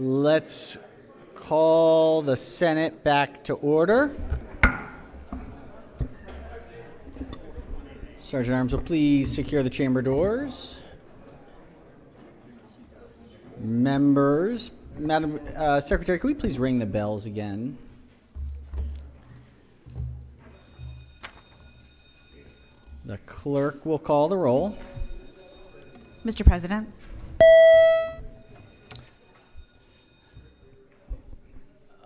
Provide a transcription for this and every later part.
Let's call the Senate back to order. Sergeant Arms will please secure the chamber doors. Members, Madam Secretary, can we please ring the bells again? The clerk will call the roll. Mr. President.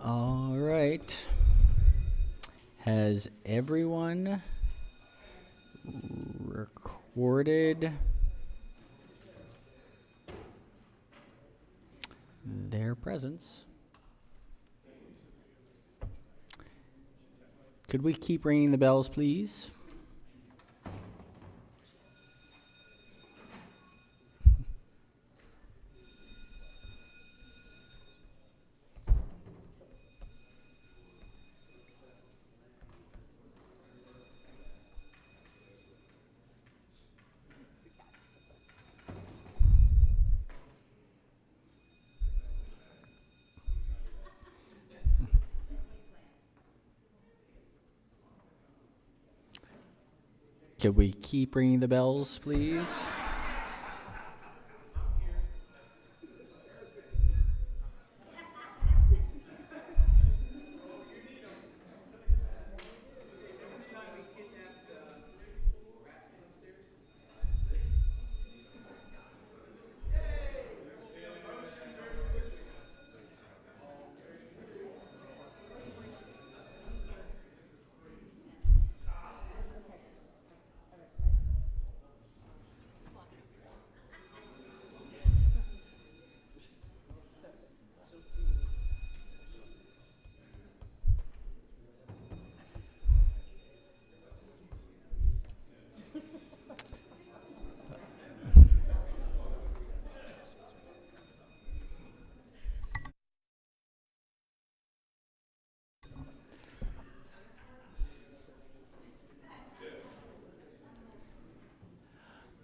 All right. Has everyone recorded their presence? Could we keep ringing the bells, please? Could we keep ringing the bells, please?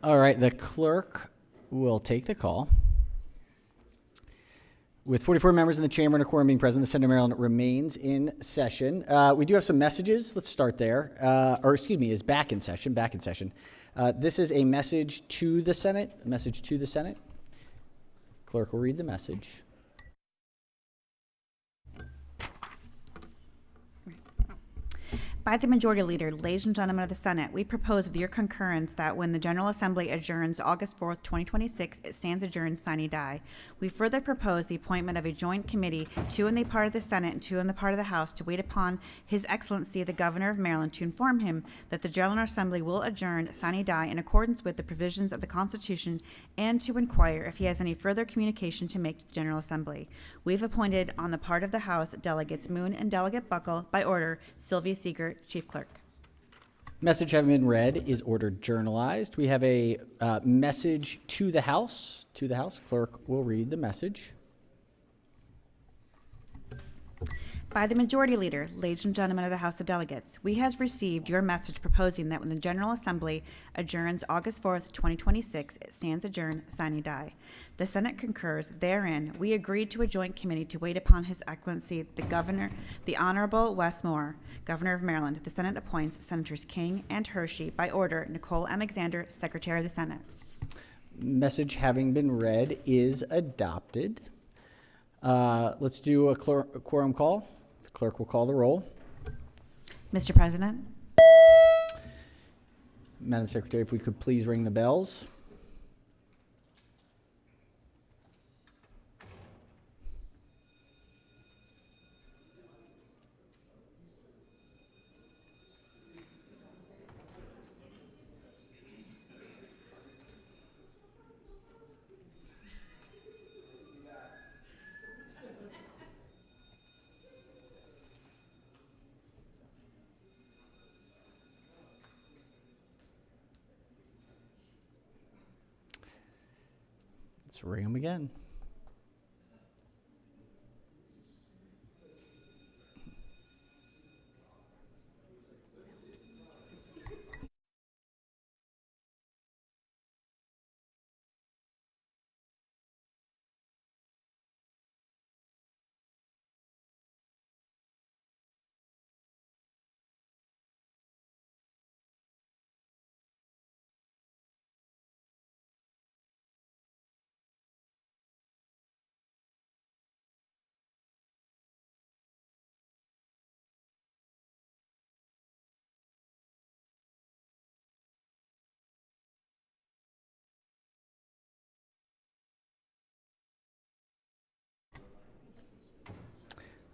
All right, the clerk will take the call. With 44 members in the chamber and a quorum being present, the Senate of Maryland remains in session. We do have some messages. Let's start there. Is back in session, this is a message to the Senate, Clerk will read the message. By the Majority Leader, ladies and gentlemen of the Senate, we propose with your concurrence that when the General Assembly adjourns August 4th, 2026, it stands adjourned sine die. We further propose the appointment of a joint committee, 2 in the part of the Senate and 2 in the part of the House, to wait upon His Excellency the Governor of Maryland to inform him that the General Assembly will adjourn sine die in accordance with the provisions of the Constitution, and to inquire if he has any further communication to make to the General Assembly. We've appointed on the part of the House Delegates Moon and Delegate Buckle, by order, Sylvia Siegert, Chief Clerk. Message having been read is ordered journalized. We have a message to the House. Clerk will read the message. By the Majority Leader, ladies and gentlemen of the House of Delegates, we have received your message proposing that when the General Assembly adjourns August 4th, 2026, it stands adjourned sine die. The Senate concurs therein. We agreed to a joint committee to wait upon His Excellency the Governor, the Honorable Wes Moore, Governor of Maryland. The Senate appoints Senators King and Hershey. By order, Nicole Alexander, Secretary of the Senate. Message having been read is adopted. Let's do a quorum call. The clerk will call the roll. Mr. President. Madam Secretary, if we could please ring the bells. Let's ring them again.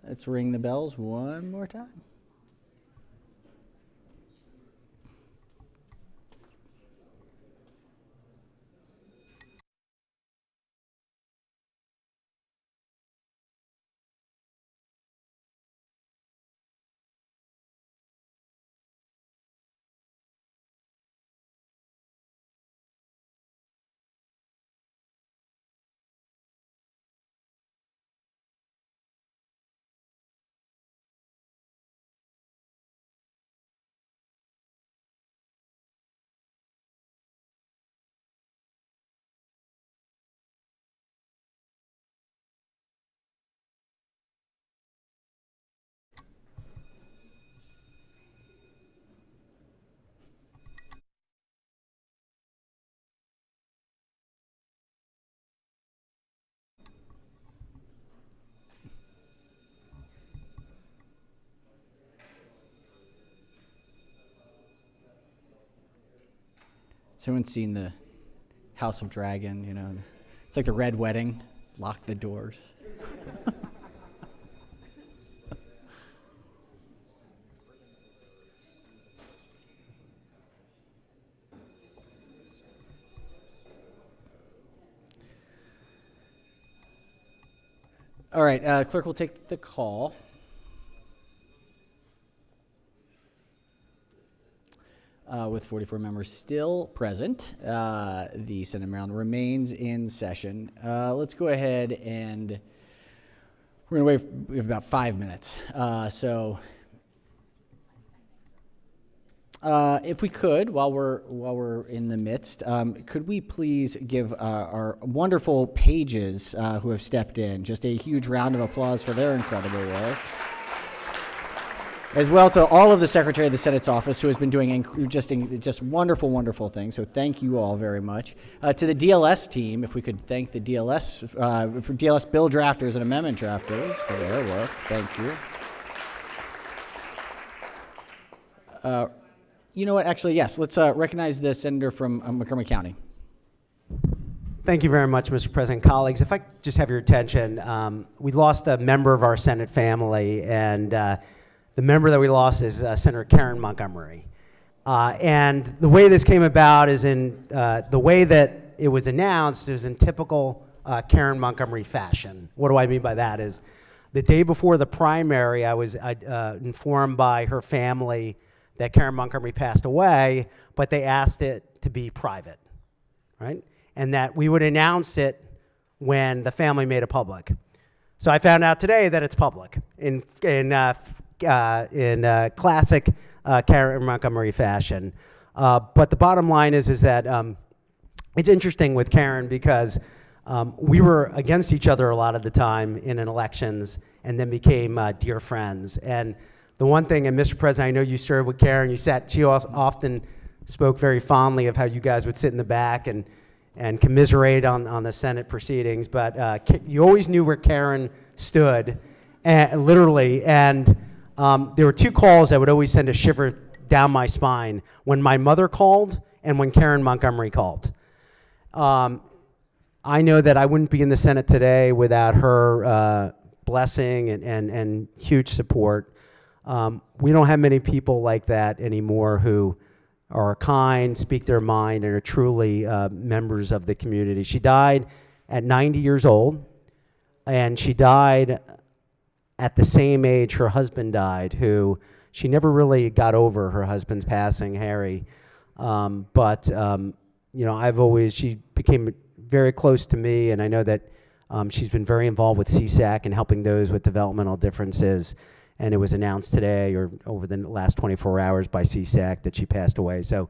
Let's ring the bells one more time. Has anyone seen the House of Dragon? You know, it's like the Red Wedding. Lock the doors. All right, clerk will take the call. With 44 members still present, the Senate Maryland remains in session. Let's go ahead and we're going to wait. We have about 5 minutes. If we could, while we're in the midst, could we please give our wonderful pages who have stepped in just a huge round of applause for their incredible work, as well to all of the Secretary of the Senate's office who has been doing just wonderful, wonderful things. So thank you all very much. To the DLS team, if we could thank the DLS for DLS bill drafters and amendment drafters for their work. Thank you. You know what? Actually, yes. Let's recognize the senator from Montgomery County. Thank you very much, Mr. President. Colleagues, if I could just have your attention, we lost a member of our Senate family, and the member that we lost is Senator Karen Montgomery. And the way this came about is in the way that it was announced is in typical Karen Montgomery fashion. What do I mean by that is the day before the primary, I was informed by her family that Karen Montgomery passed away, but they asked it to be private, right? And that we would announce it when the family made it public. So I found out today that it's public in classic Karen Montgomery fashion. But the bottom line is that it's interesting with Karen because we were against each other a lot of the time in elections and then became dear friends. And the one thing, and Mr. President, I know you served with Karen, she often spoke very fondly of how you guys would sit in the back and commiserate on the Senate proceedings, but you always knew where Karen stood, literally, and there were two calls that would always send a shiver down my spine, when my mother called and when Karen Montgomery called. I know that I wouldn't be in the Senate today without her blessing and huge support. We don't have many people like that anymore who are kind, speak their mind, and are truly members of the community. She died at 90 years old, and she died at the same age her husband died, who she never really got over her husband's passing, Harry. You know, she became very close to me, and I know that she's been very involved with CSAC and helping those with developmental differences. And it was announced today or over the last 24 hours by CSAC that she passed away. So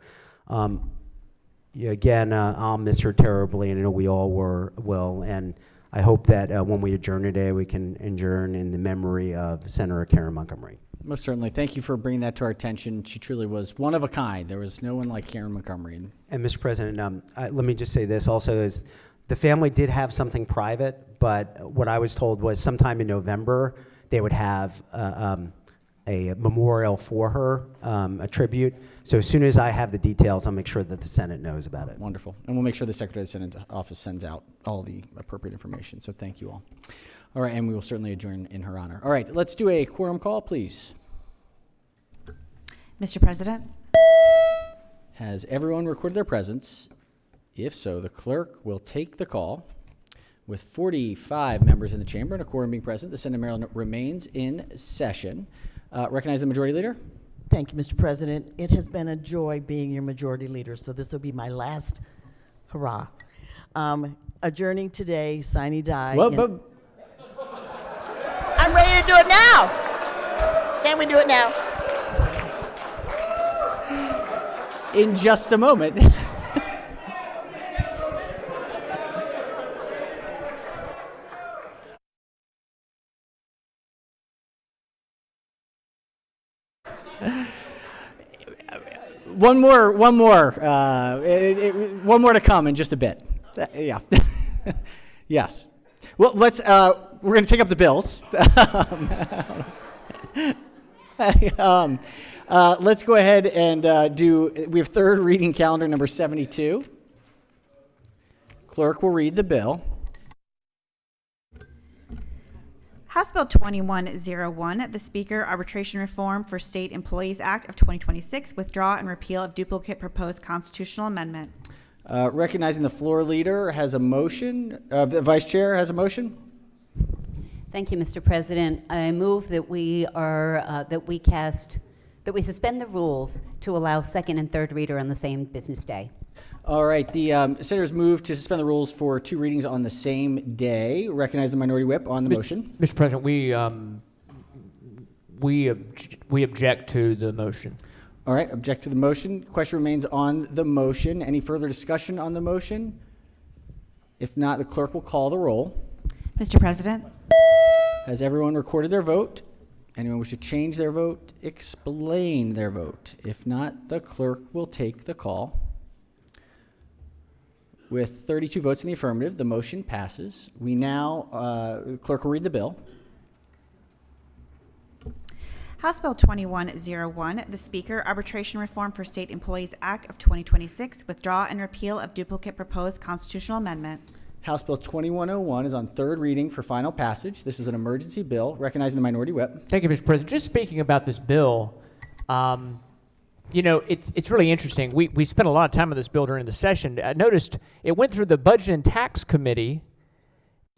again, I'll miss her terribly, and I know we all will. And I hope that when we adjourn today, we can adjourn in the memory of Senator Karen Montgomery. Most certainly. Thank you for bringing that to our attention. She truly was one of a kind. There was no one like Karen Montgomery. And Mr. President, let me just say this also is the family did have something private, but what I was told was sometime in November, they would have a memorial for her, a tribute. So as soon as I have the details, I'll make sure that the Senate knows about it. Wonderful. And we'll make sure the Secretary of the Senate office sends out all the appropriate information. So thank you all. All right, and we will certainly adjourn in her honor. All right, let's do a quorum call, please. Mr. President? Has everyone recorded their presence? If so, the clerk will take the call. With 45 members in the chamber and a quorum being present, the Senate of Maryland remains in session. Recognize the Majority Leader. Thank you, Mr. President. It has been a joy being your Majority Leader, so this will be my last hurrah. Adjourning today, sine die. Well, I'm ready to do it now. Can we do it now? in just a moment. One more to come in just a bit. Yeah. Yes. Well, let's. We're going to take up the bills. Let's go ahead and do. We have third reading calendar number 72. Clerk will read the bill. House Bill 2101, the Speaker, Arbitration Reform for State Employees Act of 2026, withdraw and repeal of duplicate proposed constitutional amendment. Recognizing the floor leader has a motion. The Vice Chair has a motion. Thank you, Mr. President. I move that we suspend the rules to allow second and third reader on the same business day. All right. The senators move to suspend the rules for two readings on the same day. Recognize the Minority Whip on the motion. Mr. President, we object to the motion. All right. Object to the motion. Question remains on the motion. Any further discussion on the motion? If not, the clerk will call the roll. Mr. President? Has everyone recorded their vote? Anyone wish to change their vote? Explain their vote. If not, the clerk will take the call. With 32 votes in the affirmative, the motion passes. We now, the clerk will read the bill. House Bill 2101, the Speaker, Arbitration Reform for State Employees Act of 2026, withdraw and repeal of duplicate proposed constitutional amendment. House Bill 2101 is on third reading for final passage. This is an emergency bill. Recognizing the Minority Whip. Thank you, Mr. President. Just speaking about this bill, you know, it's really interesting. We spent a lot of time on this bill during the session. I noticed it went through the Budget and Tax Committee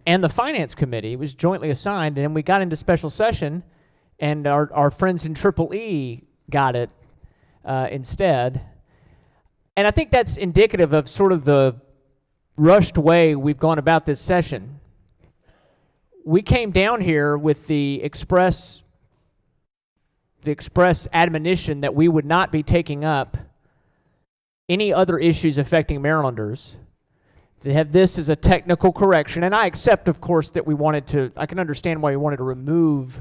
and the Finance Committee. It was jointly assigned, and then we got into special session, and our friends in Triple E got it instead. And I think that's indicative of sort of the rushed way we've gone about this session. We came down here with the express admonition that we would not be taking up any other issues affecting Marylanders. To have this as a technical correction, and I accept, of course, that I can understand why we wanted to remove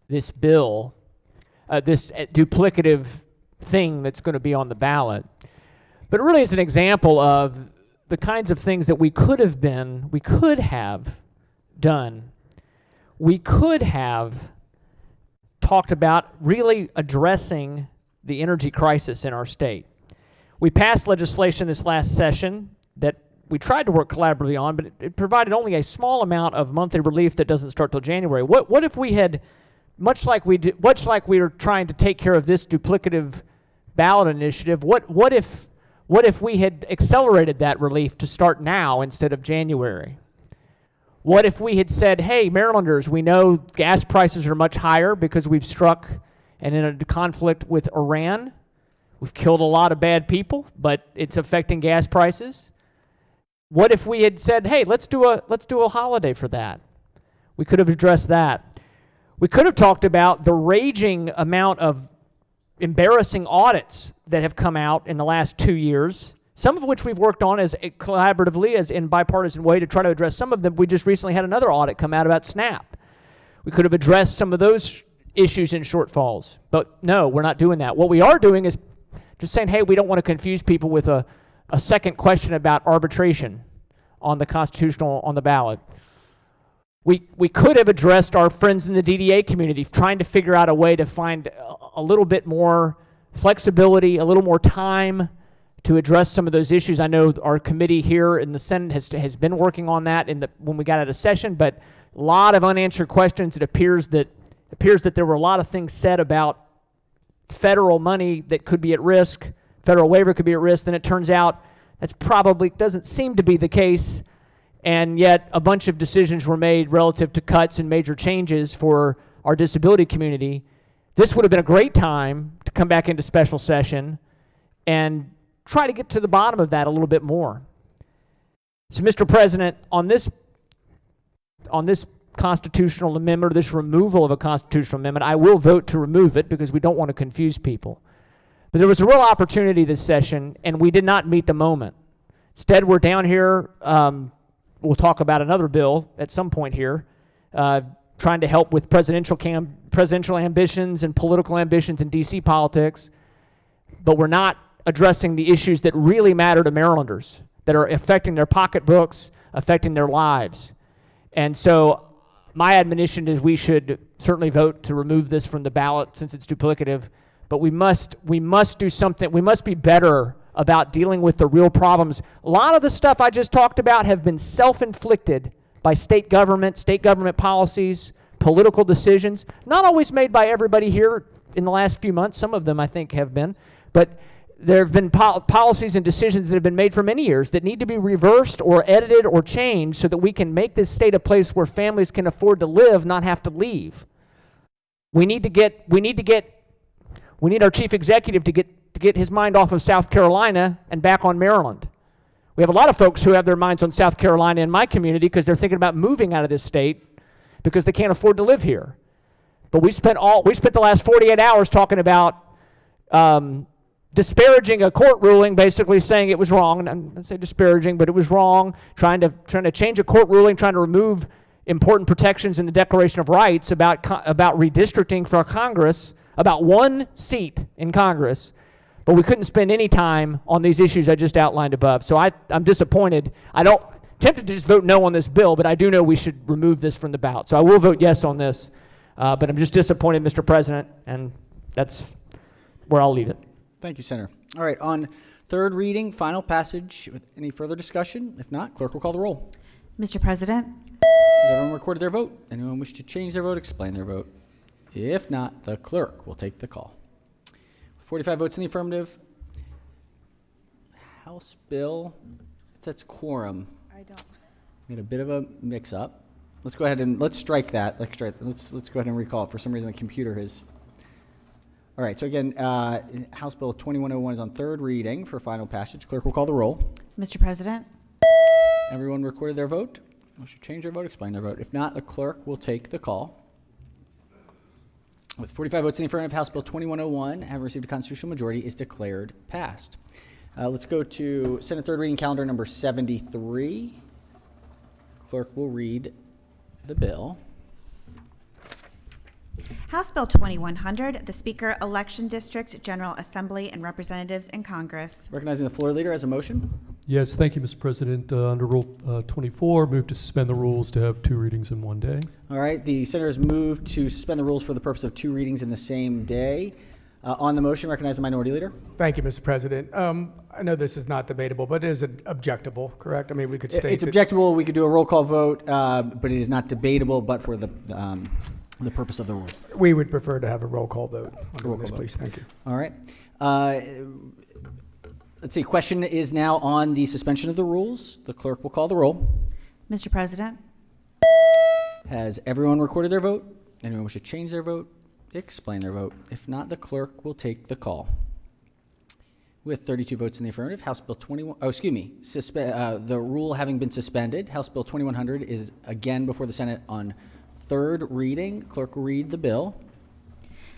this bill, this duplicative thing that's going to be on the ballot. But it really is an example of the kinds of things that we could have done. We could have talked about really addressing the energy crisis in our state. We passed legislation this last session that we tried to work collaboratively on, but it provided only a small amount of monthly relief that doesn't start till January. What if we had, much like we were trying to take care of this duplicative ballot initiative, what if we had accelerated that relief to start now instead of January? What if we had said, hey, Marylanders, we know gas prices are much higher because we've struck and in a conflict with Iran. We've killed a lot of bad people, but it's affecting gas prices. What if we had said, hey, let's do a holiday for that? We could have addressed that. We could have talked about the raging amount of embarrassing audits that have come out in the last 2 years, some of which we've worked on as collaboratively, as in bipartisan way to try to address some of them. We just recently had another audit come out about SNAP. We could have addressed some of those issues and shortfalls, but no, we're not doing that. What we are doing is just saying, hey, we don't want to confuse people with a second question about arbitration on the ballot. We could have addressed our friends in the DDA community, trying to figure out a way to find a little bit more flexibility, a little more time to address some of those issues. I know our committee here in the Senate has been working on that when we got out of session, but A lot of unanswered questions. It appears that there were a lot of things said about federal money that could be at risk, federal waiver could be at risk. Then it turns out that's probably doesn't seem to be the case. And yet a bunch of decisions were made relative to cuts and major changes for our disability community. This would have been a great time to come back into special session and try to get to the bottom of that a little bit more. So, Mr. President, on this constitutional amendment, or this removal of a constitutional amendment, I will vote to remove it because we don't want to confuse people. But there was a real opportunity this session, and we did not meet the moment. Instead, we're down here, we'll talk about another bill at some point here, trying to help with presidential ambitions and political ambitions in DC politics, but we're not addressing the issues that really matter to Marylanders, that are affecting their pocketbooks, affecting their lives. And so my admonition is we should certainly vote to remove this from the ballot since it's duplicative, but we must do something. We must be better about dealing with the real problems. A lot of the stuff I just talked about have been self-inflicted by state government policies, political decisions, not always made by everybody here in the last few months. Some of them I think have been, but there have been policies and decisions that have been made for many years that need to be reversed or edited or changed so that we can make this state a place where families can afford to live, not have to leave. We need our chief executive to get his mind off of South Carolina and back on Maryland. We have a lot of folks who have their minds on South Carolina in my community because they're thinking about moving out of this state because they can't afford to live here. But we spent the last 48 hours talking about disparaging a court ruling, basically saying it was wrong. And I'm going to say disparaging, but it was wrong. Trying to change a court ruling, trying to remove important protections in the Declaration of Rights about redistricting for Congress, about one seat in Congress. But we couldn't spend any time on these issues I just outlined above. So I'm disappointed. Tempted to just vote no on this bill, but I do know we should remove this from the ballot. So I will vote yes on this, but I'm just disappointed, Mr. President, and that's where I'll leave it. Thank you, Senator. All right, on third reading, final passage, with any further discussion? If not, clerk will call the roll. Mr. President, Has everyone recorded their vote? Anyone wish to change their vote, explain their vote? If not, the clerk will take the call. 45 votes in the affirmative. House bill, that's quorum. I don't. We had a bit of a mix-up. Let's go ahead and let's strike that. Let's go ahead and recall it. For some reason, the computer has. All right. So again, House Bill 2101 is on third reading for final passage. Clerk will call the roll. Mr. President, Everyone recorded their vote. Should change their vote, explain their vote. If not, the clerk will take the call. With 45 votes in the affirmative, House Bill 2101, having received a constitutional majority, is declared passed. Let's go to Senate third reading calendar number 73. Clerk will read the bill. House Bill 2100, the Speaker, Election Districts, General Assembly, and Representatives in Congress. Recognizing the floor leader as a motion. Yes, thank you, Mr. President. Under Rule 24, move to suspend the rules to have 2 readings in one day. All right, the senator has moved to suspend the rules for the purpose of 2 readings in the same day. On the motion, recognize the minority leader. Thank you, Mr. President. I know this is not debatable, but it is objectable, correct? I mean, we could state It's that- objectable. We could do a roll call vote, but it is not debatable, but for the purpose of the rule. We would prefer to have a roll call vote Roll on this, call vote. please. Thank you. All right. Let's see. Question is now on the suspension of the rules. The clerk will call the roll. Mr. President, Has everyone recorded their vote? Anyone wish to change their vote? Explain their vote. If not, the clerk will take the call. With 32 votes in the affirmative, House Bill 21, the rule having been suspended, House Bill 2100 is again before the Senate on third reading. Clerk will read the bill.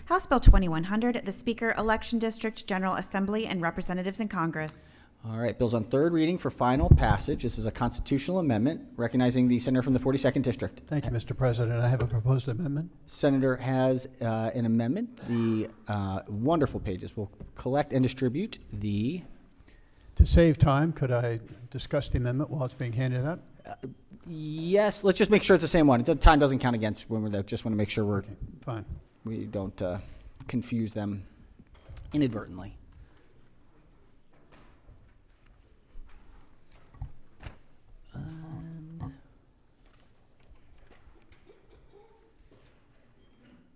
House Bill 2100, the Speaker, Election District, General Assembly, and Representatives in Congress. All right, bill's on third reading for final passage. This is a constitutional amendment recognizing the senator from the 42nd District. Thank you, Mr. President. I have a proposed amendment. Senator has an amendment. The wonderful pages will collect and distribute the. To save time, could I discuss the amendment while it's being handed out? Yes, let's just make sure it's the same one. The time doesn't count against when we're there. Just want to make sure Fine. we don't confuse them inadvertently.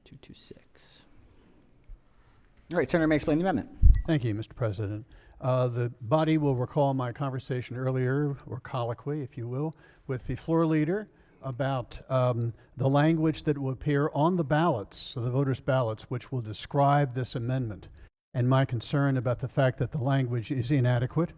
226. All right, Senator may explain the amendment. Thank you, Mr. President. The body will recall my conversation earlier, or colloquy, if you will, with the floor leader about the language that will appear on the ballots, so the voters' ballots, which will describe this amendment, and my concern about the fact that the language is inadequate.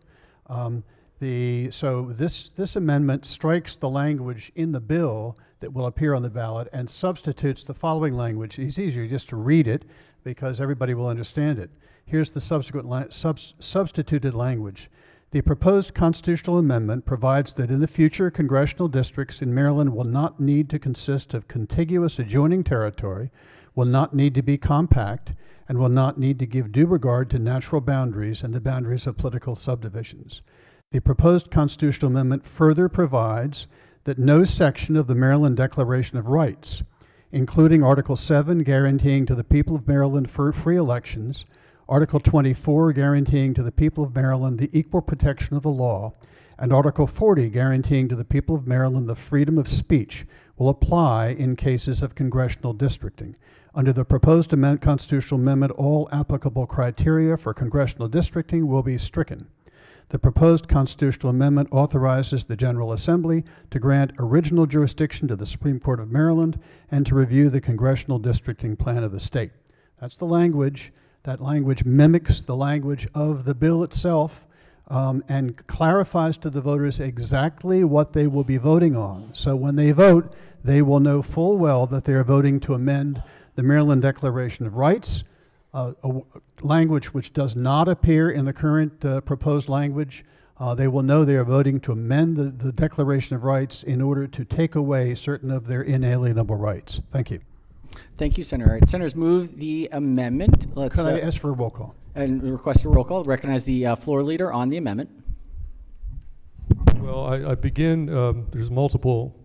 So this amendment strikes the language in the bill that will appear on the ballot and substitutes the following language. It's easier just to read it because everybody will understand it. Here's the substituted language. The proposed constitutional amendment provides that in the future, congressional districts in Maryland will not need to consist of contiguous adjoining territory, will not need to be compact, and will not need to give due regard to natural boundaries and the boundaries of political subdivisions. The proposed constitutional amendment further provides that no section of the Maryland Declaration of Rights, including Article 7 guaranteeing to the people of Maryland free elections, Article 24 guaranteeing to the people of Maryland the equal protection of the law, and Article 40 guaranteeing to the people of Maryland the freedom of speech will apply in cases of congressional districting. Under the proposed constitutional amendment, all applicable criteria for congressional districting will be stricken. The proposed constitutional amendment authorizes the General Assembly to grant original jurisdiction to the Supreme Court of Maryland and to review the congressional districting plan of the state. That's the language. That language mimics the language of the bill itself and clarifies to the voters exactly what they will be voting on. So when they vote, they will know full well that they are voting to amend the Maryland Declaration of Rights, a language which does not appear in the current proposed language. They will know they are voting to amend the Declaration of Rights in order to take away certain of their inalienable rights. Thank you. Thank you, Senator. All right, senators, move the amendment. Could I ask for a roll call? And request a roll call. Recognize the floor leader on the amendment. Well, I begin, there's multiple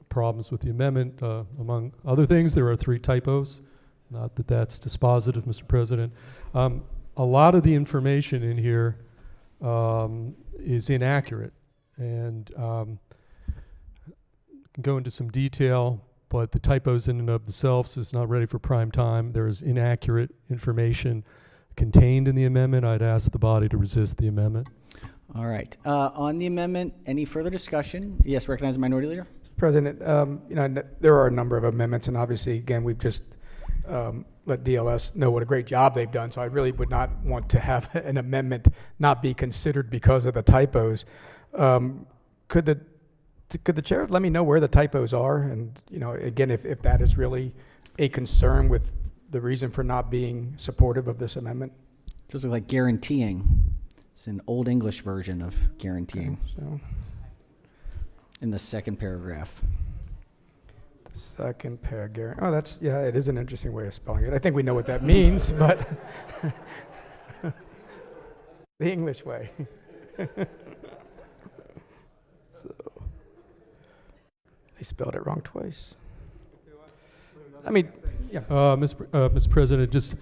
problems with the amendment. Among other things, there are 3 typos. Not that that's dispositive, Mr. President. A lot of the information in here is inaccurate, and can go into some detail, but the typos in and of themselves is not ready for prime time. There is inaccurate information contained in the amendment. I'd ask the body to resist the amendment. All right. On the amendment, any further discussion? Yes, recognize the minority leader. President, there are a number of amendments, and obviously, again, we've just let DLS know what a great job they've done. So I really would not want to have an amendment not be considered because of the typos. Could the chair let me know where the typos are? And again, if that is really a concern with the reason for not being supportive of this amendment. It does look like guaranteeing. It's an old English version of guaranteeing. So in the second paragraph. the second paragraph. Oh, it is an interesting way of spelling it. I think we know what that means, but the English way. They spelled it wrong twice. I mean, yeah. Mr. President, just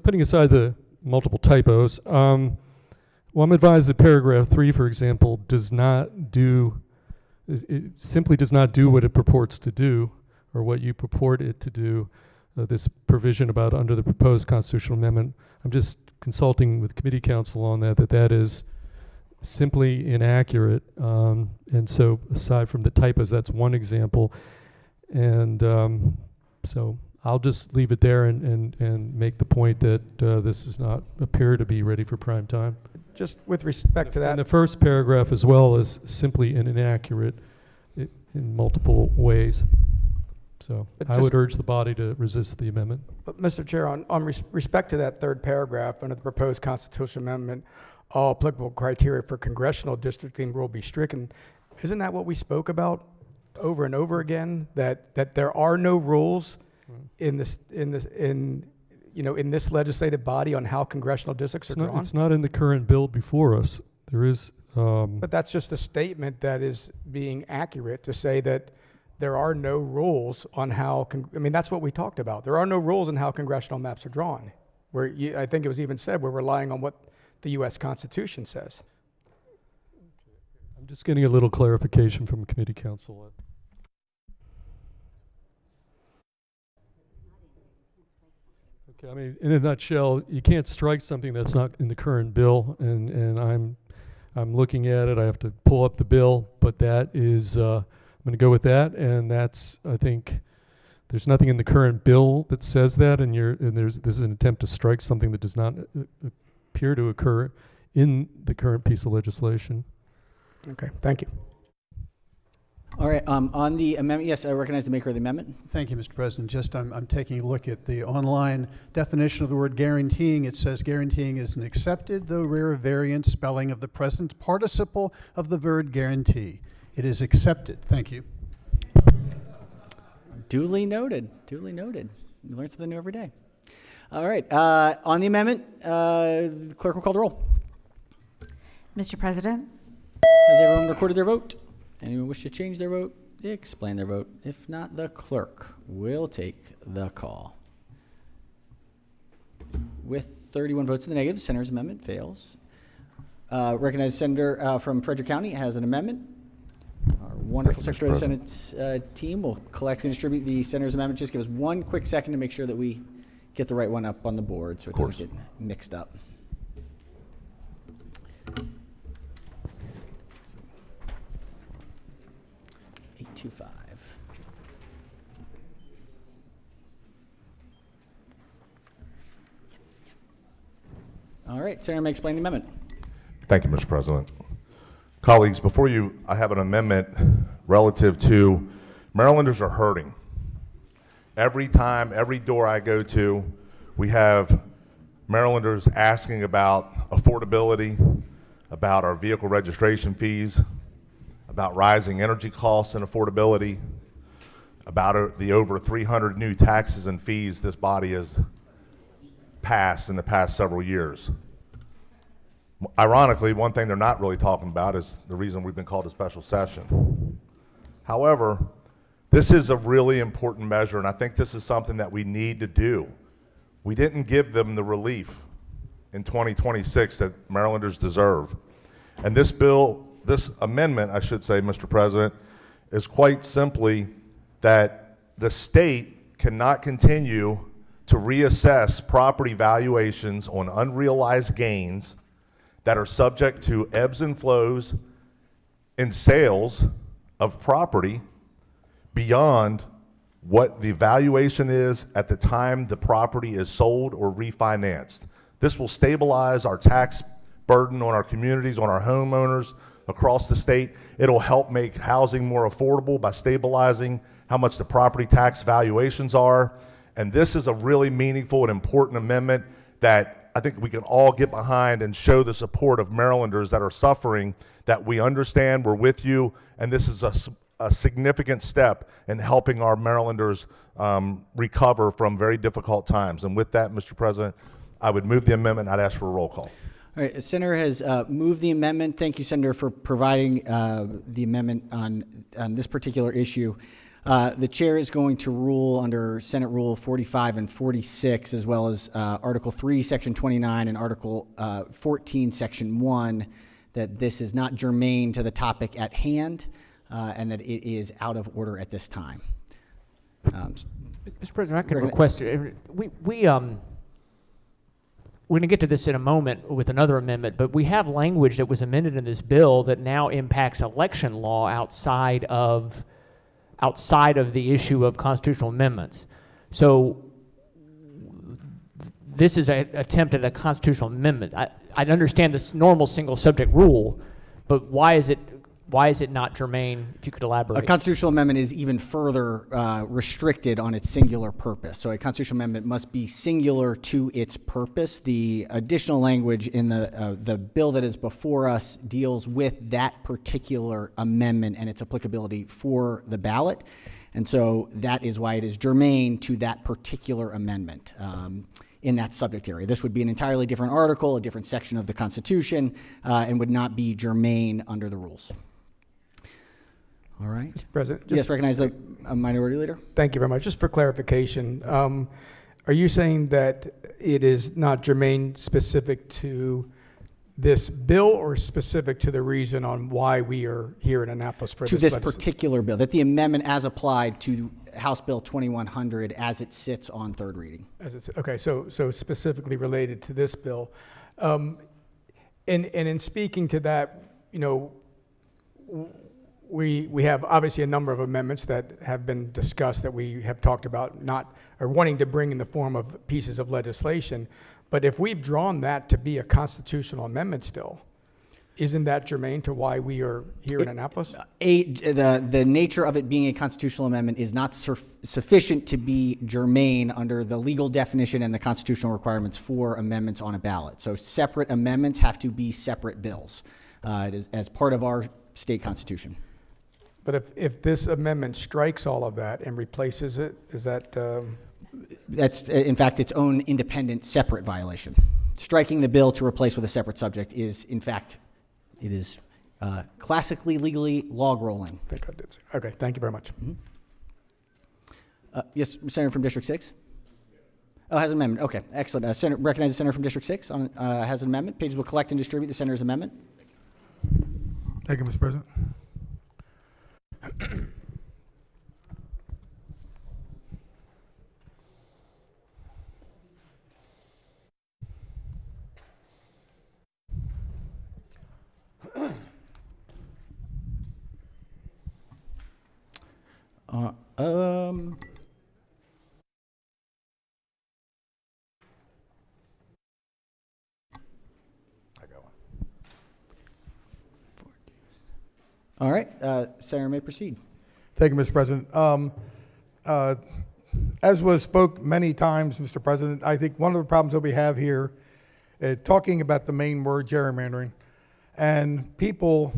putting aside the multiple typos, well, I'm advised that paragraph 3, for example, simply does not do what it purports to do, or what you purport it to do. This provision about under the proposed constitutional amendment, I'm just consulting with committee counsel on that is simply inaccurate. And so aside from the typos, that's one example. And so I'll just leave it there and make the point that this does not appear to be ready for prime time. Just with respect to that. And the first paragraph as well is simply inaccurate in multiple ways. So I would urge the body to resist the amendment. But Mr. Chair, on respect to that third paragraph, under the proposed constitutional amendment, all applicable criteria for congressional districting will be stricken. Isn't that what we spoke about over and over again? That there are no rules in this legislative body on how congressional districts are drawn? It's not in the current bill before us. There is. But that's just a statement that is being accurate to say that there are no rules on how. That's what we talked about. There are no rules on how congressional maps are drawn. I think it was even said we're relying on what the U.S. Constitution says. I'm just getting a little clarification from committee counsel. Okay, I mean, in a nutshell, you can't strike something that's not in the current bill, and I'm looking at it. I have to pull up the bill, but that is I'm going to go with that, and that's, I think there's nothing in the current bill that says that, and this is an attempt to strike something that does not appear to occur in the current piece of legislation. Okay, thank you. All right, on the amendment, yes, I recognize the maker of the amendment. Thank you, Mr. President. Just I'm taking a look at the online definition of the word guaranteeing. It says guaranteeing is an accepted, though rare, variant spelling of the present participle of the verb guarantee. It is accepted. Thank you. Duly noted. Duly noted. You learn something new every day. All right, on the amendment, the clerk will call the roll. Mr. President, Has everyone recorded their vote? Anyone wish to change their vote? Explain their vote. If not, the clerk will take the call. With 31 votes in the negative, Senator's amendment fails. Recognized senator from Frederick County has an amendment. Our wonderful Secretary of the Senate team will collect and distribute the senator's amendment. Just give us one quick second to make sure that we get the right one up on the board so it doesn't get mixed up. All right, Senator may explain the amendment. Thank you, Mr. President. Colleagues, before you, I have an amendment relative to Marylanders are hurting. Every time, every door I go to, we have Marylanders asking about affordability, about our vehicle registration fees, about rising energy costs and affordability, about the over 300 new taxes and fees this body has passed in the past several years. Ironically, one thing they're not really talking about is the reason we've been called a special session. However, this is a really important measure, and I think this is something that we need to do. We didn't give them the relief in 2026 that Marylanders deserve. And this bill, this amendment, I should say, Mr. President, is quite simply that the state cannot continue to reassess property valuations on unrealized gains that are subject to ebbs and flows in sales of property beyond what the valuation is at the time the property is sold or refinanced. This will stabilize our tax burden on our communities, on our homeowners across the state. It'll help make housing more affordable by stabilizing how much the property tax valuations are. And this is a really meaningful and important amendment that I think we can all get behind and show the support of Marylanders that are suffering, that we understand, we're with you, and this is a significant step in helping our Marylanders recover from very difficult times. And with that, Mr. President, I would move the amendment. I'd ask for a roll call. All right, the Senator has moved the amendment. Thank you, Senator, for providing the amendment on this particular issue. The chair is going to rule under Senate Rule 45 and 46, as well as Article 3, Section 29, and Article 14, Section 1, that this is not germane to the topic at hand, and that it is out of order at this time. Mr. President, I can request, we're going to get to this in a moment with another amendment, but we have language that was amended in this bill that now impacts election law outside of the issue of constitutional amendments. So this is an attempt at a constitutional amendment. I understand this normal single subject rule, but why is it not germane? If you could elaborate. A constitutional amendment is even further restricted on its singular purpose. So a constitutional amendment must be singular to its purpose. The additional language in the bill that is before us deals with that particular amendment and its applicability for the ballot. And so that is why it is germane to that particular amendment in that subject area. This would be an entirely different article, a different section of the Constitution, and would not be germane under the rules. All right. Mr. President. Yes, recognize the minority leader. Thank you very much. Just for clarification, are you saying that it is not germane specific to this bill or specific to the reason on why we are here in Annapolis for To this this particular bill, that the amendment as applied to House Bill 2100 as it sits on third reading. Okay, so specifically related to this bill. And in speaking to that, you know, we have obviously a number of amendments that have been discussed that we have talked about wanting to bring in the form of pieces of legislation. But if we've drawn that to be a constitutional amendment still, isn't that germane to why we are here in Annapolis? The nature of it being a constitutional amendment is not sufficient to be germane under the legal definition and the constitutional requirements for amendments on a ballot. So separate amendments have to be separate bills. It is as part of our state constitution. But if this amendment strikes all of that and replaces it, is that... That's, in fact, its own independent, separate violation. Striking the bill to replace with a separate subject is, in fact, it is classically, legally log rolling. I think I did. Okay, thank you very much. Yes, Senator from District 6? Oh, has an amendment. Okay, excellent. Recognize the Senator from District 6 has an amendment. Pages will collect and distribute the Senator's amendment. Thank you, Mr. President. All right, Senator may proceed. Thank you, Mr. President. As was spoke many times, Mr. President, I think one of the problems that we have here, talking about the main word gerrymandering, and people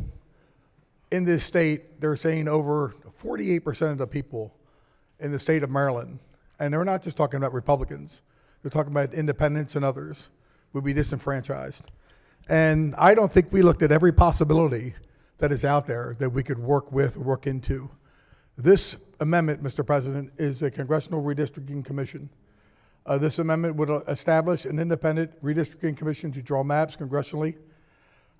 in this state, they're saying over 48% of the people in the state of Maryland, and they're not just talking about Republicans, they're talking about independents and others, would be disenfranchised. And I don't think we looked at every possibility that is out there that we could work with or work into. This amendment, Mr. President, is a Congressional Redistricting Commission. This amendment would establish an independent redistricting commission to draw maps congressionally.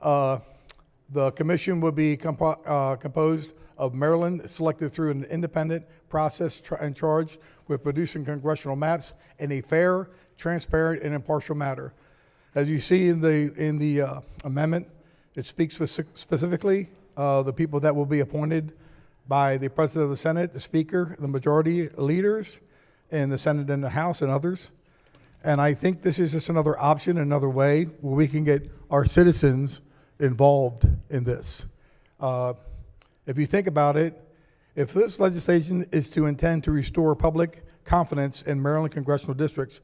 The commission would be composed of Maryland, selected through an independent process and charged with producing congressional maps in a fair, transparent, and impartial manner. As you see in the amendment, it speaks specifically the people that will be appointed by the President of the Senate, the Speaker, the majority leaders in the Senate and the House, and others. And I think this is just another option, another way where we can get our citizens involved in this. If you think about it, if this legislation is to intend to restore public confidence in Maryland congressional districts,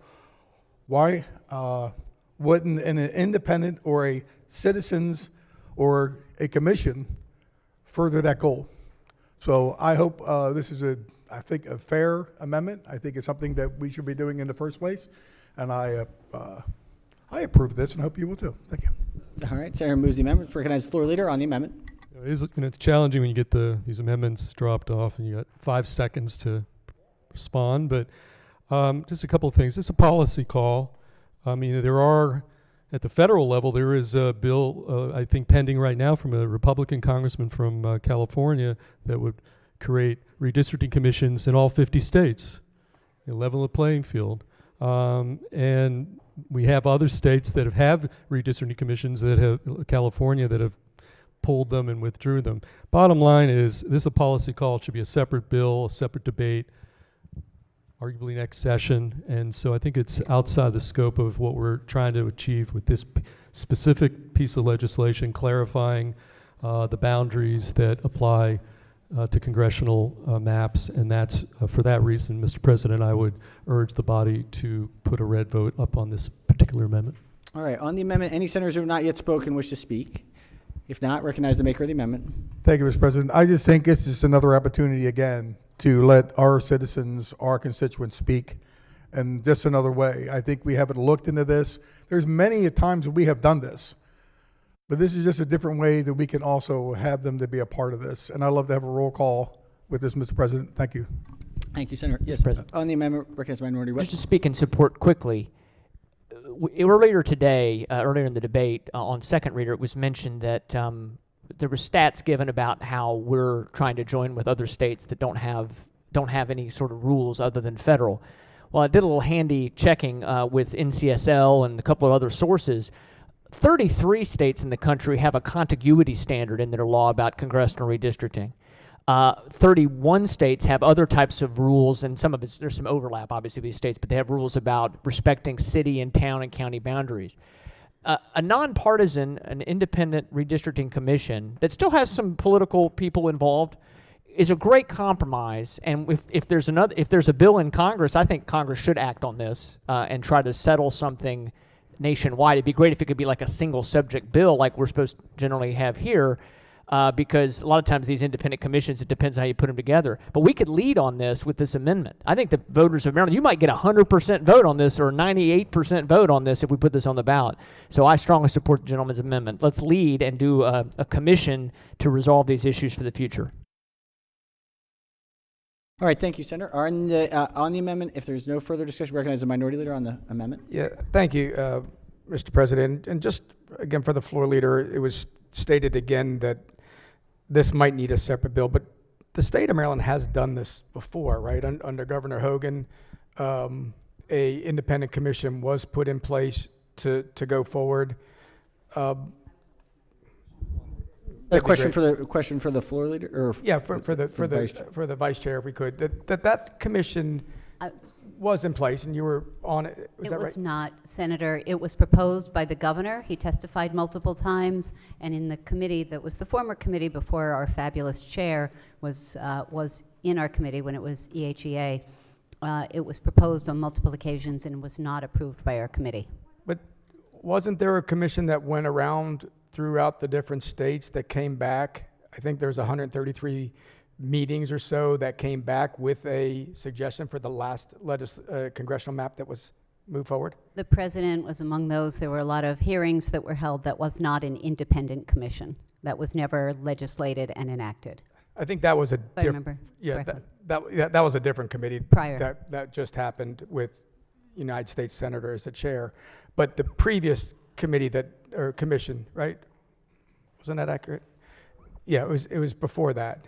why wouldn't an independent or a citizens or a commission further that goal? So I hope this is I think a fair amendment. I think it's something that we should be doing in the first place, and I approve this and hope you will too. Thank you. All right, Senator moves the amendment. Recognize the floor leader on the amendment. It's challenging when you get these amendments dropped off and you got 5 seconds to respond, but just a couple of things. It's a policy call. I mean, there are, at the federal level, there is a bill, I think, pending right now from a Republican congressman from California that would create redistricting commissions in all 50 states, level the playing field. And we have other states that have redistricting commissions that have, California, that have pulled them and withdrew them. Bottom line is, this is a policy call. It should be a separate bill, a separate debate, arguably next session. And so I think it's outside the scope of what we're trying to achieve with this specific piece of legislation, clarifying the boundaries that apply to congressional maps. And that's, for that reason, Mr. President, I would urge the body to put a red vote up on this particular amendment. All right, on the amendment, any senators who have not yet spoken wish to speak? If not, recognize the maker of the amendment. Thank you, Mr. President. I just think it's just another opportunity again to let our citizens, our constituents speak, and just another way. I think we haven't looked into this. There's many times that we have done this, but this is just a different way that we can also have them to be a part of this. And I'd love to have a roll call with this, Mr. President. Thank you. Thank you, Senator. Yes, President. on the amendment, recognize minority whip. Just to speak in support quickly, earlier today, earlier in the debate on second reader, it was mentioned that there were stats given about how we're trying to join with other states that don't have any sort of rules other than federal. Well, I did a little handy checking with NCSL and a couple of other sources. 33 states in the country have a contiguity standard in their law about congressional redistricting. 31 states have other types of rules, and some of it's, there's some overlap, obviously, with these states, but they have rules about respecting city and town and county boundaries. A nonpartisan, an independent redistricting commission that still has some political people involved is a great compromise. And if there's a bill in Congress, I think Congress should act on this and try to settle something nationwide. It'd be great if it could be like a single subject bill like we're supposed to generally have here, because a lot of times these independent commissions, it depends on how you put them together. But we could lead on this with this amendment. I think the voters of Maryland, you might get 100% vote on this or 98% vote on this if we put this on the ballot. So I strongly support the gentleman's amendment. Let's lead and do a commission to resolve these issues for the future. All right, thank you, Senator. On the amendment, if there's no further discussion, recognize the minority leader on the amendment. Yeah, thank you, Mr. President. And just again for the floor leader, it was stated again that this might need a separate bill, but the state of Maryland has done this before, right? Under Governor Hogan, a independent commission was put in place to go forward. A question for the floor leader, or yeah, for the vice chair, if we could. That commission was in place, and you were on it. Was that right? It was not, Senator. It was proposed by the governor. He testified multiple times, and in the committee that was the former committee before our fabulous chair was in our committee when it was EHEA. It was proposed on multiple occasions and was not approved by our committee. But wasn't there a commission that went around throughout the different states that came back? I think there's 133 meetings or so that came back with a suggestion for the last congressional map that was moved forward? The president was among those. There were a lot of hearings that were held. That was not an independent commission. That was never legislated and enacted. I think that was a different. Yeah, that was a different committee prior. That just happened with United States Senator as the chair. But the previous committee or commission, right? Wasn't that accurate? Yeah, it was before that.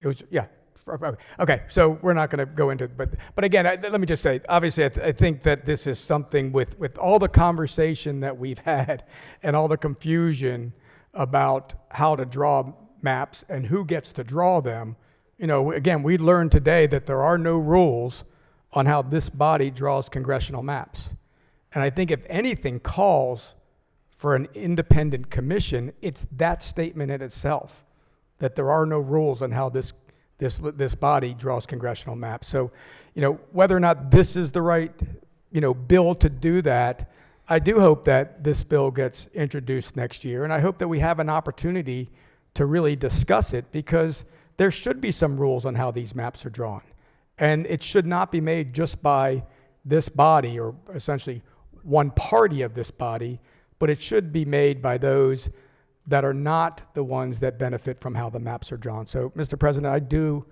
It was, yeah. Okay, so we're not going to go into it, but again, let me just say, obviously, I think that this is something with all the conversation that we've had and all the confusion about how to draw maps and who gets to draw them. You know, again, we learned today that there are no rules on how this body draws congressional maps. And I think if anything calls for an independent commission, it's that statement in itself, that there are no rules on how this body draws congressional maps. So, you know, whether or not this is the right, bill to do that, I do hope that this bill gets introduced next year, and I hope that we have an opportunity to really discuss it, because there should be some rules on how these maps are drawn. And it should not be made just by this body, or essentially one party of this body, but it should be made by those that are not the ones that benefit from how the maps are drawn. So, Mr. President, I do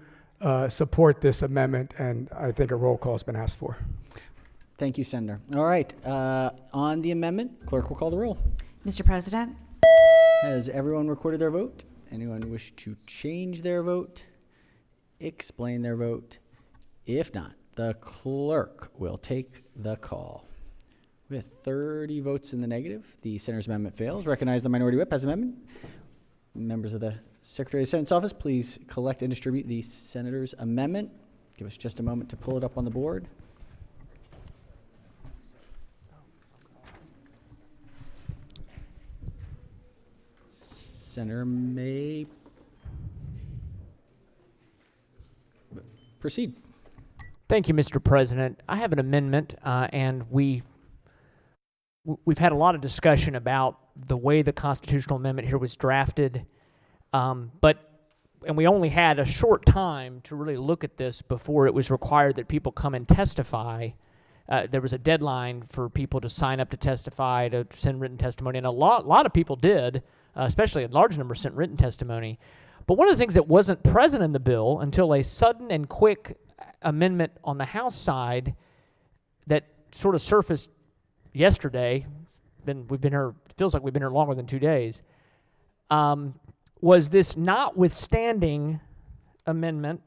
support this amendment, and I think a roll call has been asked for. Thank you, Senator. All right, on the amendment, clerk will call the roll. Mr. President? Has everyone recorded their vote? Anyone wish to change their vote? Explain their vote? If not, the clerk will take the call. With 30 votes in the negative, the senator's amendment fails. Recognize the minority whip as amendment. Members of the Secretary of the Senate's office, please collect and distribute the senator's amendment. Give us just a moment to pull it up on the board. Senator may proceed. Thank you, Mr. President. I have an amendment, and we've had a lot of discussion about the way the constitutional amendment here was drafted, and we only had a short time to really look at this before it was required that people come and testify. There was a deadline for people to sign up to testify, to send written testimony, and a lot of people did, especially a large number sent written testimony. But one of the things that wasn't present in the bill until a sudden and quick amendment on the House side that sort of surfaced yesterday, we've been here, it feels like we've been here longer than 2 days, was this notwithstanding amendment.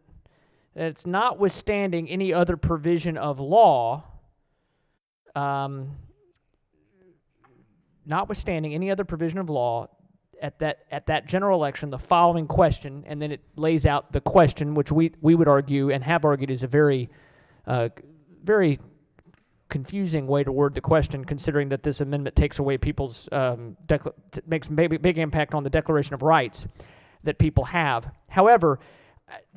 It's notwithstanding any other provision of law, notwithstanding any other provision of law, at that general election, the following question, and then it lays out the question, which we would argue and have argued is a very confusing way to word the question, considering that this amendment takes away people's makes big impact on the Declaration of Rights that people have. However,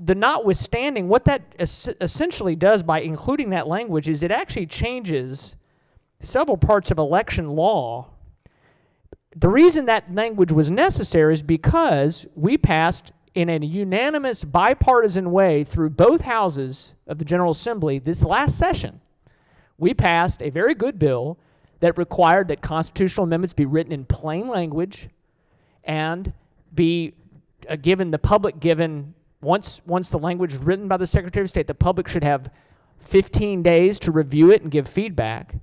the notwithstanding, what that essentially does by including that language is it actually changes several parts of election law. The reason that language was necessary is because we passed in a unanimous bipartisan way through both houses of the General Assembly this last session. We passed a very good bill that required that constitutional amendments be written in plain language and be once the language is written by the Secretary of State, the public should have 15 days to review it and give feedback.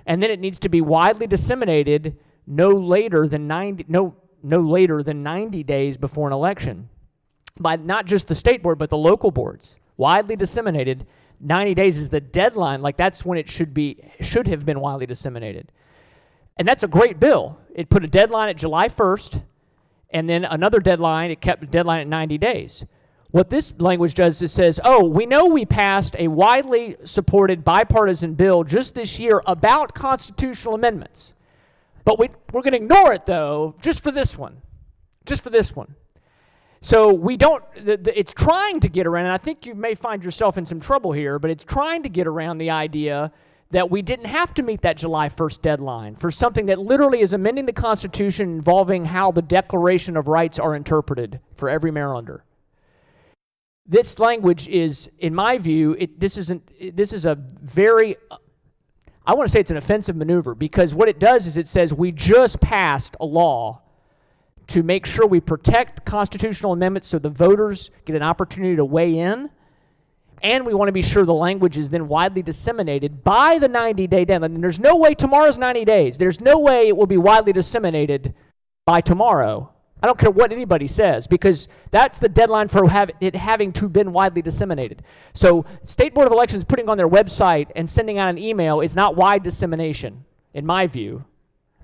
And then it needs to be widely disseminated no later than 90 days before an election by not just the state board, but the local boards. Widely disseminated. 90 days is the deadline. Like, that's when it should have been widely disseminated. And that's a great bill. It put a deadline at July 1st, and then another deadline, it kept the deadline at 90 days. What this language does is says, oh, we know we passed a widely supported bipartisan bill just this year about constitutional amendments. But we're going to ignore it, though, just for this one. Just for this one. So we don't, it's trying to get around, and I think you may find yourself in some trouble here, but it's trying to get around the idea that we didn't have to meet that July 1st deadline for something that literally is amending the Constitution involving how the Declaration of Rights are interpreted for every Marylander. This language is, in my view, this is a very, I want to say it's an offensive maneuver, because what it does is it says we just passed a law to make sure we protect constitutional amendments so the voters get an opportunity to weigh in, and we want to be sure the language is then widely disseminated by the 90-day deadline. And there's no way tomorrow's 90 days. There's no way it will be widely disseminated by tomorrow. I don't care what anybody says, because that's the deadline for it having to been widely disseminated. So State Board of Elections putting on their website and sending out an email is not wide dissemination, in my view.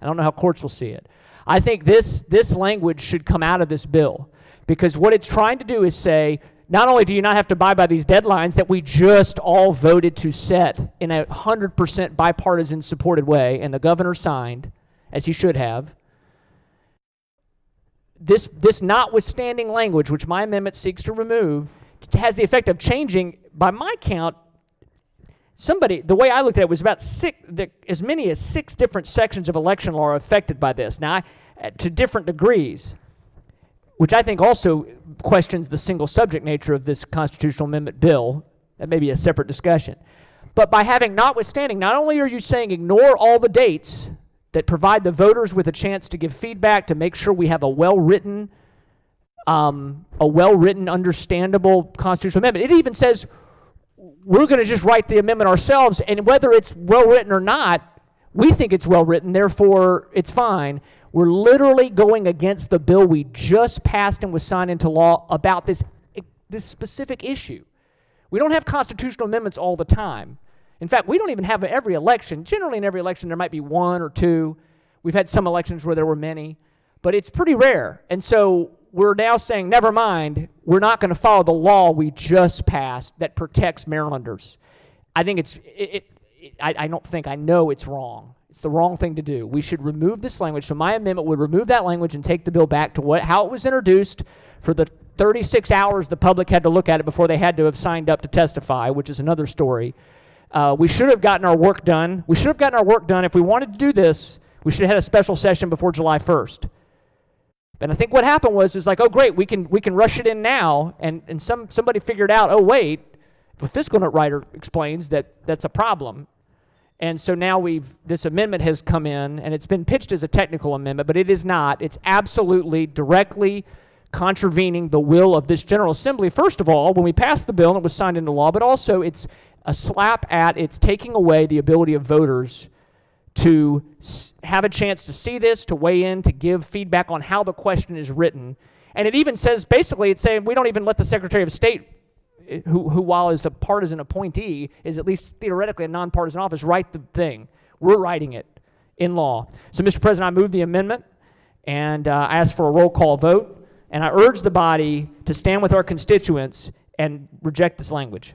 I don't know how courts will see it. I think this language should come out of this bill, because what it's trying to do is say, not only do you not have to abide by these deadlines that we just all voted to set in a 100% bipartisan supported way, and the governor signed, as he should have, this notwithstanding language, which my amendment seeks to remove, has the effect of changing, by my count, the way I looked at it was about as many as 6 different sections of election law are affected by this. Now, to different degrees, which I think also questions the single subject nature of this constitutional amendment bill. That may be a separate discussion. But by having notwithstanding, not only are you saying ignore all the dates that provide the voters with a chance to give feedback, to make sure we have a well-written, understandable constitutional amendment. It even says we're going to just write the amendment ourselves, and whether it's well-written or not, we think it's well-written, therefore it's fine. We're literally going against the bill we just passed and was signed into law about this specific issue. We don't have constitutional amendments all the time. In fact, we don't even have every election. Generally, in every election, there might be 1 or 2. We've had some elections where there were many, but it's pretty rare. And so we're now saying, never mind, we're not going to follow the law we just passed that protects Marylanders. I think I know it's wrong. It's the wrong thing to do. We should remove this language. So my amendment would remove that language and take the bill back to how it was introduced for the 36 hours the public had to look at it before they had to have signed up to testify, which is another story. We should have gotten our work done. We should have gotten our work done. If we wanted to do this, we should have had a special session before July 1st. And I think what happened was like, oh great, we can rush it in now, and somebody figured out, oh wait, the fiscal note writer explains that's a problem. And so now this amendment has come in, and it's been pitched as a technical amendment, but it is not. It's absolutely directly contravening the will of this General Assembly. First of all, when we passed the bill and it was signed into law, but also it's a slap at, it's taking away the ability of voters to have a chance to see this, to weigh in, to give feedback on how the question is written. And it even says, basically, it's saying we don't even let the Secretary of State, who while is a partisan appointee, is at least theoretically a nonpartisan office, write the thing. We're writing it in law. So, Mr. President, I move the amendment, and I ask for a roll call vote, and I urge the body to stand with our constituents and reject this language.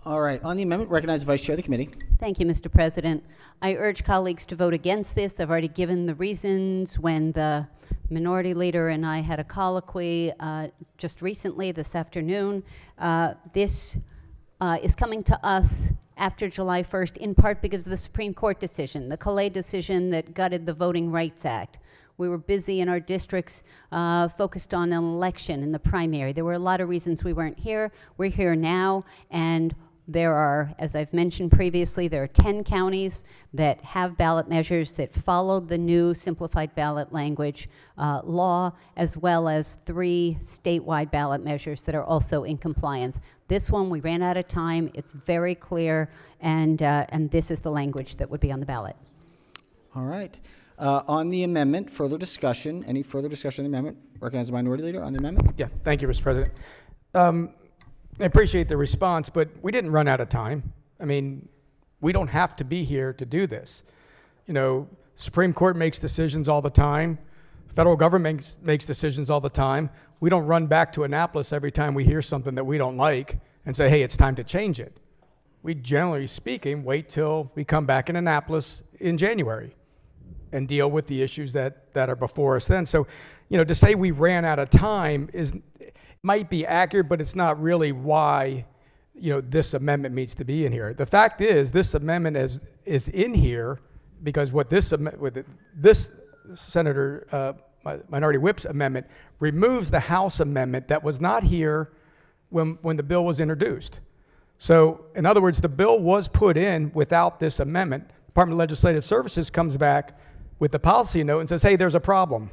All right. On the amendment, recognize the Vice Chair of the committee. Thank you, Mr. President. I urge colleagues to vote against this. I've already given the reasons when the minority leader and I had a colloquy just recently this afternoon. This is coming to us after July 1st, in part because of the Supreme Court decision, the Calais decision that gutted the Voting Rights Act. We were busy in our districts focused on an election in the primary. There were a lot of reasons we weren't here. We're here now, and there are, as I've mentioned previously, there are 10 counties that have ballot measures that followed the new simplified ballot language law, as well as 3 statewide ballot measures that are also in compliance. This one, we ran out of time. It's very clear, and this is the language that would be on the ballot. All right. On the amendment, further discussion. Any further discussion on the amendment? Recognize the minority leader on the amendment. Yeah, thank you, Mr. President. I appreciate the response, but we didn't run out of time. I mean, we don't have to be here to do this. You know, Supreme Court makes decisions all the time. Federal government makes decisions all the time. We don't run back to Annapolis every time we hear something that we don't like and say, hey, it's time to change it. We, generally speaking, wait till we come back in Annapolis in January and deal with the issues that are before us then. So, you know, to say we ran out of time might be accurate, but it's not really why, you know, this amendment needs to be in here. The fact is, this amendment is in here because what this Senator Minority Whip's amendment removes the House amendment that was not here when the bill was introduced. So, in other words, the bill was put in without this amendment. Department of Legislative Services comes back with the policy note and says, hey, there's a problem.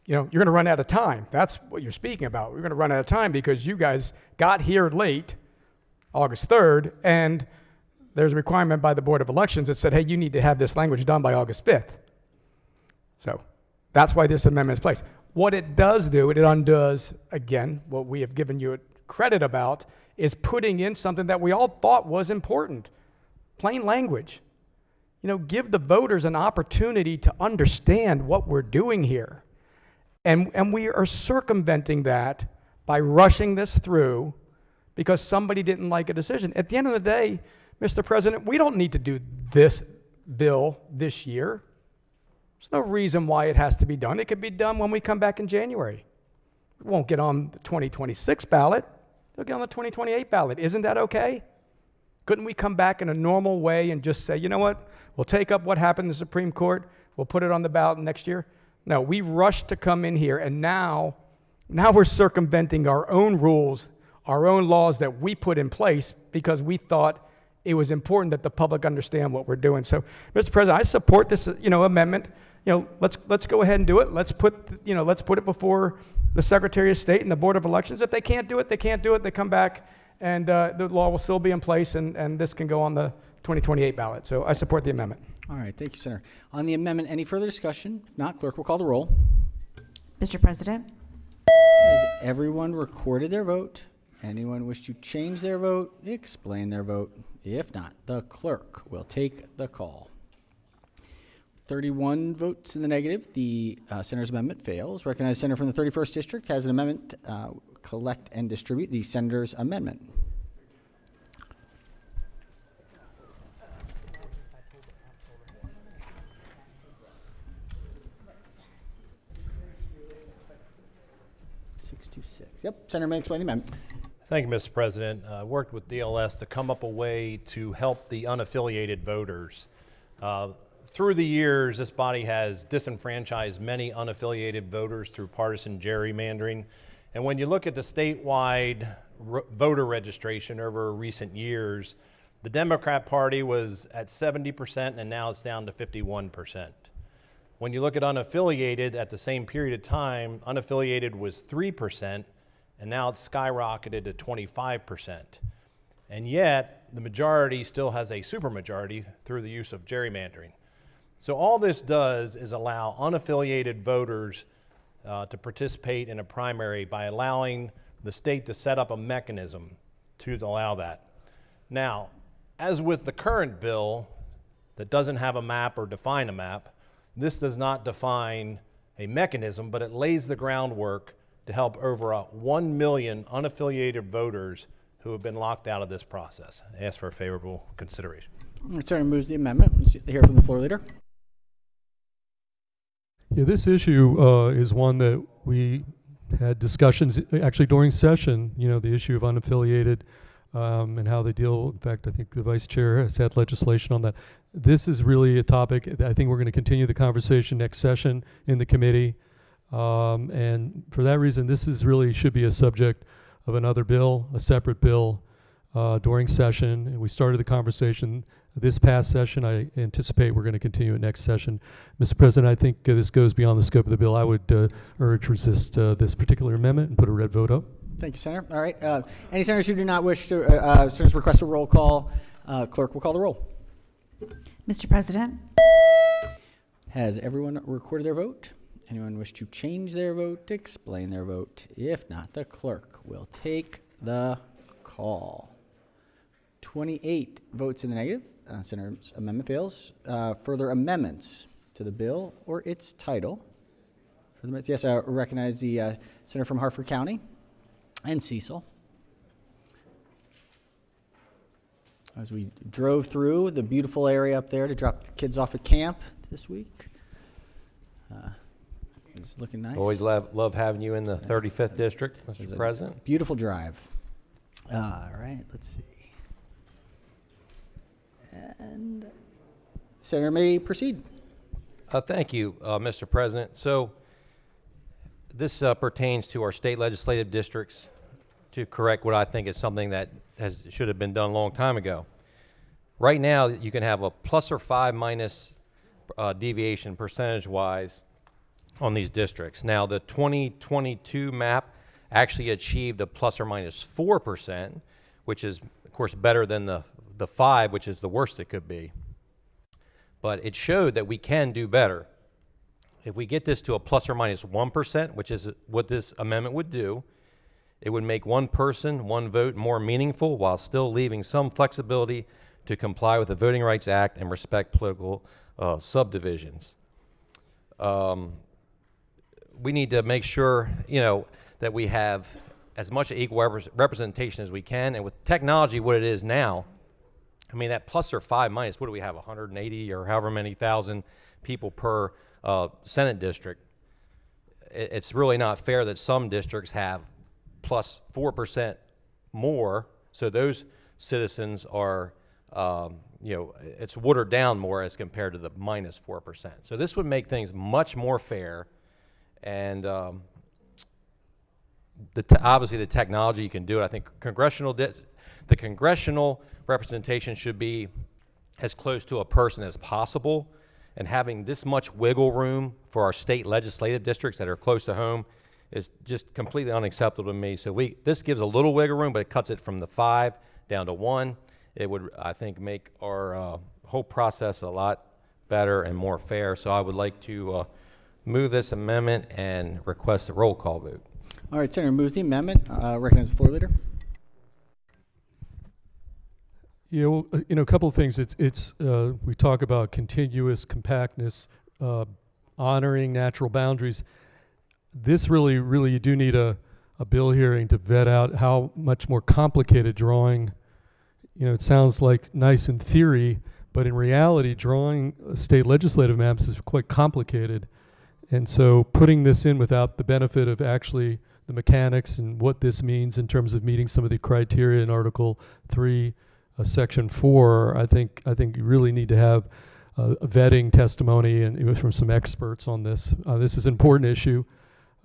You know, you're going to run out of time. That's what you're speaking about. We're going to run out of time because you guys got here late, August 3rd, and there's a requirement by the Board of Elections that said, hey, you need to have this language done by August 5th. So that's why this amendment is placed. What it does do, it undoes, again, what we have given you credit about, is putting in something that we all thought was important. Plain language. You know, give the voters an opportunity to understand what we're doing here. And we are circumventing that by rushing this through because somebody didn't like a decision. At the end of the day, Mr. President, we don't need to do this bill this year. There's no reason why it has to be done. It could be done when we come back in January. It won't get on the 2026 ballot. It'll get on the 2028 ballot. Isn't that okay? Couldn't we come back in a normal way and just say, you know what, we'll take up what happened in the Supreme Court, we'll put it on the ballot next year? No, we rushed to come in here, and now we're circumventing our own rules, our own laws that we put in place because we thought it was important that the public understand what we're doing. So, Mr. President, I support this, amendment. Let's go ahead and do it. Let's put it before the Secretary of State and the Board of Elections. If they can't do it, they can't do it. They come back, and the law will still be in place, and this can go on the 2028 ballot. So I support the amendment. All right, thank you, Senator. On the amendment, any further discussion? If not, clerk will call the roll. Mr. President? Has everyone recorded their vote? Anyone wish to change their vote? Explain their vote. If not, the clerk will take the call. 31 votes in the negative. The senator's amendment fails. Recognized senator from the 31st district has an amendment. Collect and distribute the senator's amendment. Yep, Senator may explain the amendment. Thank you, Mr. President. Worked with DLS to come up a way to help the unaffiliated voters. Through the years, this body has disenfranchised many unaffiliated voters through partisan gerrymandering. And when you look at the statewide voter registration over recent years, the Democrat Party was at 70% and now it's down to 51%. When you look at unaffiliated at the same period of time, unaffiliated was 3%, and now it's skyrocketed to 25%. And yet, the majority still has a supermajority through the use of gerrymandering. So all this does is allow unaffiliated voters to participate in a primary by allowing the state to set up a mechanism to allow that. Now, as with the current bill that doesn't have a map or define a map, this does not define a mechanism, but it lays the groundwork to help over 1 million unaffiliated voters who have been locked out of this process. I ask for a favorable consideration. Senator moves the amendment. Let's hear from the floor leader. Yeah, this issue is one that we had discussions actually during session, you know, the issue of unaffiliated and how they deal. In fact, I think the vice chair has had legislation on that. This is really a topic that I think we're going to continue the conversation next session in the committee. And for that reason, this is really should be a subject of another bill, a separate bill during session. And we started the conversation this past session. I anticipate we're going to continue it next session. Mr. President, I think this goes beyond the scope of the bill. I would urge resist this particular amendment and put a red vote up. Thank you, Senator. All right. Any senators who do not wish to, senators request a roll call, clerk will call the roll. Mr. President, Has everyone recorded their vote? Anyone wish to change their vote, explain their vote? If not, the clerk will take the call. 28 votes in the negative. Senator's amendment fails. Further amendments to the bill or its title? For the minutes, yes, I recognize the senator from Harford County and Cecil. As we drove through the beautiful area up there to drop the kids off at camp this week. It's looking nice. Always love having you in the 35th district, Mr. President. Beautiful drive. All right, let's see. And Senator may proceed. Thank you, Mr. President. So this pertains to our state legislative districts to correct what I think is something that should have been done a long time ago. Right now, you can have a plus or 5 minus deviation percentage-wise on these districts. Now, the 2022 map actually achieved a plus or minus 4%, which is, of course, better than the 5, which is the worst it could be. But it showed that we can do better. If we get this to a plus or minus 1%, which is what this amendment would do, it would make one person, one vote more meaningful while still leaving some flexibility to comply with the Voting Rights Act and respect political subdivisions. We need to make sure, you know, that we have as much equal representation as we can. And with technology, what it is now, I mean, that plus or 5 minus, what do we have, 180 or however many thousand people per Senate district? It's really not fair that some districts have plus 4% more, so those citizens are, you know, it's watered down more as compared to the minus 4%. So this would make things much more fair, and obviously the technology you can do it. I think the congressional representation should be as close to a person as possible, and having this much wiggle room for our state legislative districts that are close to home is just completely unacceptable to me. So this gives a little wiggle room, but it cuts it from the 5 down to 1. It would, I think, make our whole process a lot better and more fair. So I would like to move this amendment and request a roll call vote. All right, Senator moves the amendment. Recognize the floor leader. Yeah, well, you know, a couple of things. We talk about contiguous compactness, honoring natural boundaries. This really, you do need a bill hearing to vet out how much more complicated drawing. You know, it sounds like nice in theory, but in reality, drawing state legislative maps is quite complicated. And so putting this in without the benefit of actually the mechanics and what this means in terms of meeting some of the criteria in Article 3, Section 4, I think you really need to have a vetting testimony and from some experts on this. This is an important issue.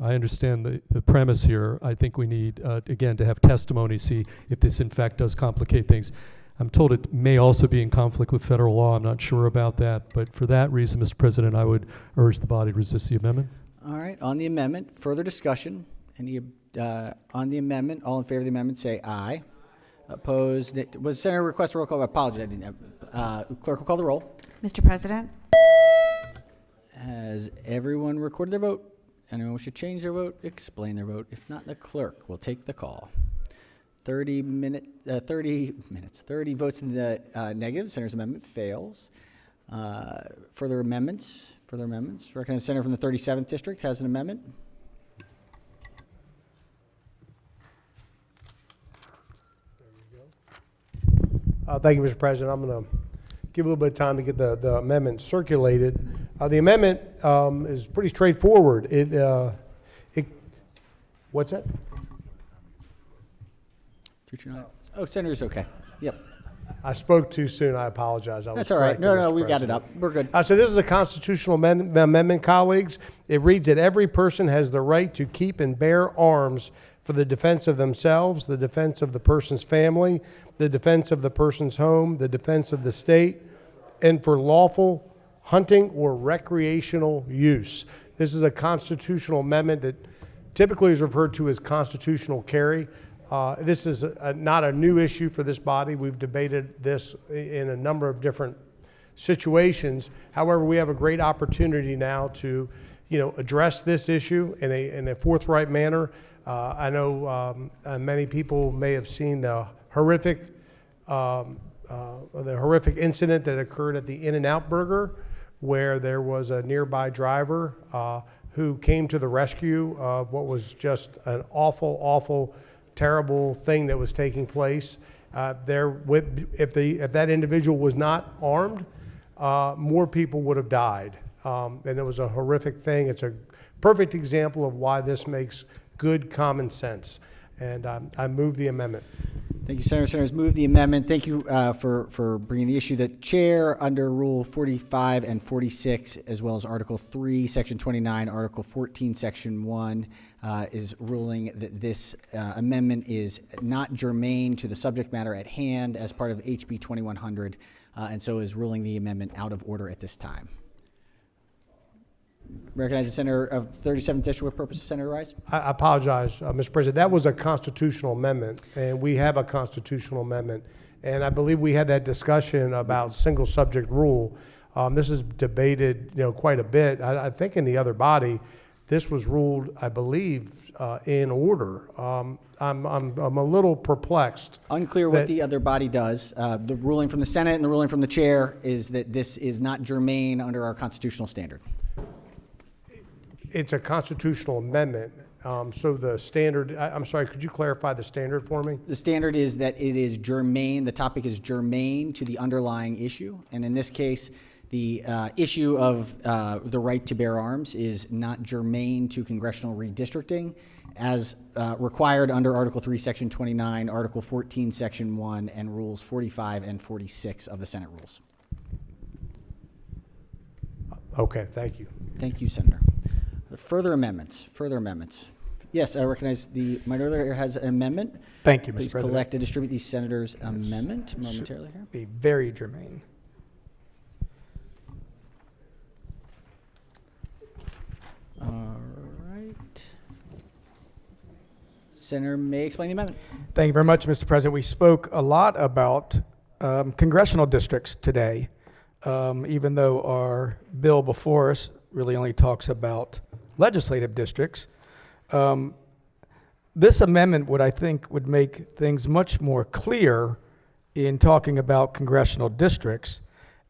I understand the premise here. I think we need, again, to have testimony, see if this in fact does complicate things. I'm told it may also be in conflict with federal law. I'm not sure about that. But for that reason, Mr. President, I would urge the body to resist the amendment. All right, on the amendment, further discussion. Any on the amendment, all in favor of the amendment say aye. Opposed? Was Senator request a roll call? I apologize. I didn't clerk will call the roll. Mr. President, Has everyone recorded their vote? Anyone wish to change their vote? Explain their vote. If not, the clerk will take the call. 30 votes in the negative. Senator's amendment fails. Further amendments. Recognized senator from the 37th district has an amendment. Thank you, Mr. President. I'm going to give a little bit of time to get the amendment circulated. The amendment is pretty straightforward. What's that? Oh, Senator's okay. Yep. I spoke too soon. I apologize. That's all right. No, we've got it up. We're good. So this is a constitutional amendment, colleagues. It reads that every person has the right to keep and bear arms for the defense of themselves, the defense of the person's family, the defense of the person's home, the defense of the state, and for lawful hunting or recreational use. This is a constitutional amendment that typically is referred to as constitutional carry. This is not a new issue for this body. We've debated this in a number of different situations. However, we have a great opportunity now to, address this issue in a forthright manner. I know many people may have seen the horrific incident that occurred at the In-N-Out Burger, where there was a nearby driver who came to the rescue of what was just an awful, terrible thing that was taking place. If that individual was not armed, more people would have died. And it was a horrific thing. It's a perfect example of why this makes good common sense. And I move the amendment. Thank you, Senator. Senators, move the amendment. Thank you for bringing the issue. The chair, under Rule 45 and 46, as well as Article 3, Section 29, Article 14, Section 1, is ruling that this amendment is not germane to the subject matter at hand as part of HB 2100, and so is ruling the amendment out of order at this time. Recognize the Senator of 37th District with purpose, Senator Rice. I apologize, Mr. President. That was a constitutional amendment, and we have a constitutional amendment. And I believe we had that discussion about single subject rule. This is debated, quite a bit. I think in the other body, this was ruled, I believe, in order. I'm a little perplexed. Unclear what the other body does. The ruling from the Senate and the ruling from the chair is that this is not germane under our constitutional standard. It's a constitutional amendment. So the standard, I'm sorry, could you clarify the standard for me? The standard is that it is germane, the topic is germane to the underlying issue. And in this case, the issue of the right to bear arms is not germane to congressional redistricting as required under Article 3, Section 29, Article 14, Section 1, and Rules 45 and 46 of the Senate Rules. Okay, thank you. Thank you, Senator. Further amendments. Yes, I recognize the minority leader has an amendment. Thank you, Mr. Please President. collect and distribute the senator's amendment momentarily here. Be very germane. All right. Senator may explain the amendment. Thank you very much, Mr. President. We spoke a lot about congressional districts today, even though our bill before us really only talks about legislative districts. This amendment I think would make things much more clear in talking about congressional districts,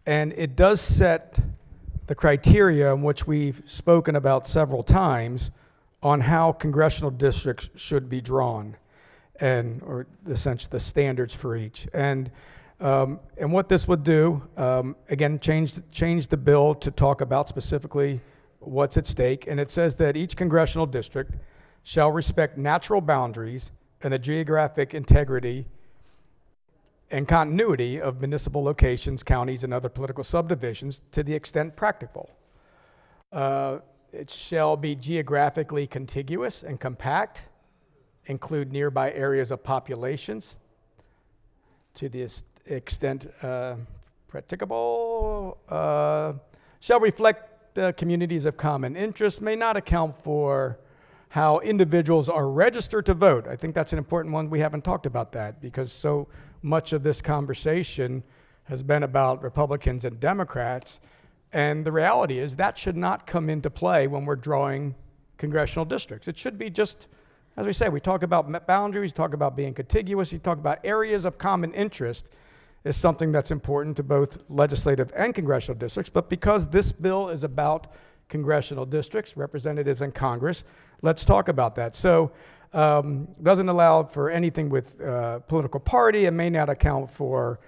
and it does set the criteria in which we've spoken about several times on how congressional districts should be drawn, or essentially the standards for each. And what this would do, again, change the bill to talk about specifically what's at stake. And it says that each congressional district shall respect natural boundaries and the geographic integrity and continuity of municipal locations, counties, and other political subdivisions to the extent practicable. It shall be geographically contiguous and compact, include nearby areas of populations to the extent practicable, shall reflect the communities of common interest, may not account for how individuals are registered to vote. I think that's an important one. We haven't talked about that because so much of this conversation has been about Republicans and Democrats. And the reality is that should not come into play when we're drawing congressional districts. It should be just, as we say, we talk about boundaries, talk about being contiguous, you talk about areas of common interest is something that's important to both legislative and congressional districts. But because this bill is about congressional districts, representatives in Congress, let's talk about that. So doesn't allow for anything with political party. It may not account for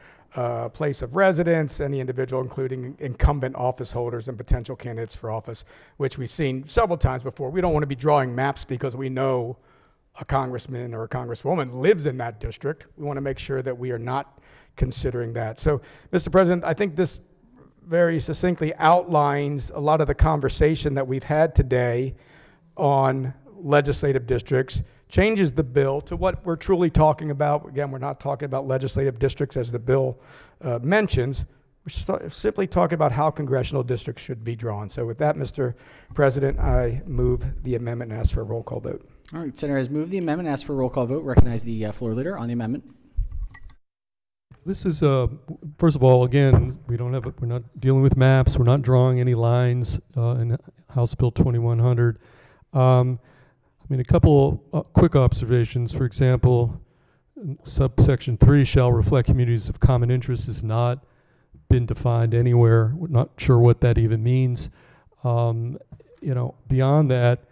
place of residence, any individual, including incumbent office holders and potential candidates for office, which we've seen several times before. We don't want to be drawing maps because we know a congressman or a congresswoman lives in that district. We want to make sure that we are not considering that. So, Mr. President, I think this very succinctly outlines a lot of the conversation that we've had today on legislative districts, changes the bill to what we're truly talking about. Again, we're not talking about legislative districts as the bill mentions. We're simply talking about how congressional districts should be drawn. So with that, Mr. President, I move the amendment and ask for a roll call vote. All right, Senator has moved the amendment, asked for a roll call vote. Recognize the floor leader on the amendment. This is, first of all, again, we're not dealing with maps. We're not drawing any lines in House Bill 2100. I mean, a couple quick observations. For example, subsection 3 shall reflect communities of common interest has not been defined anywhere. We're not sure what that even means. You know, beyond that,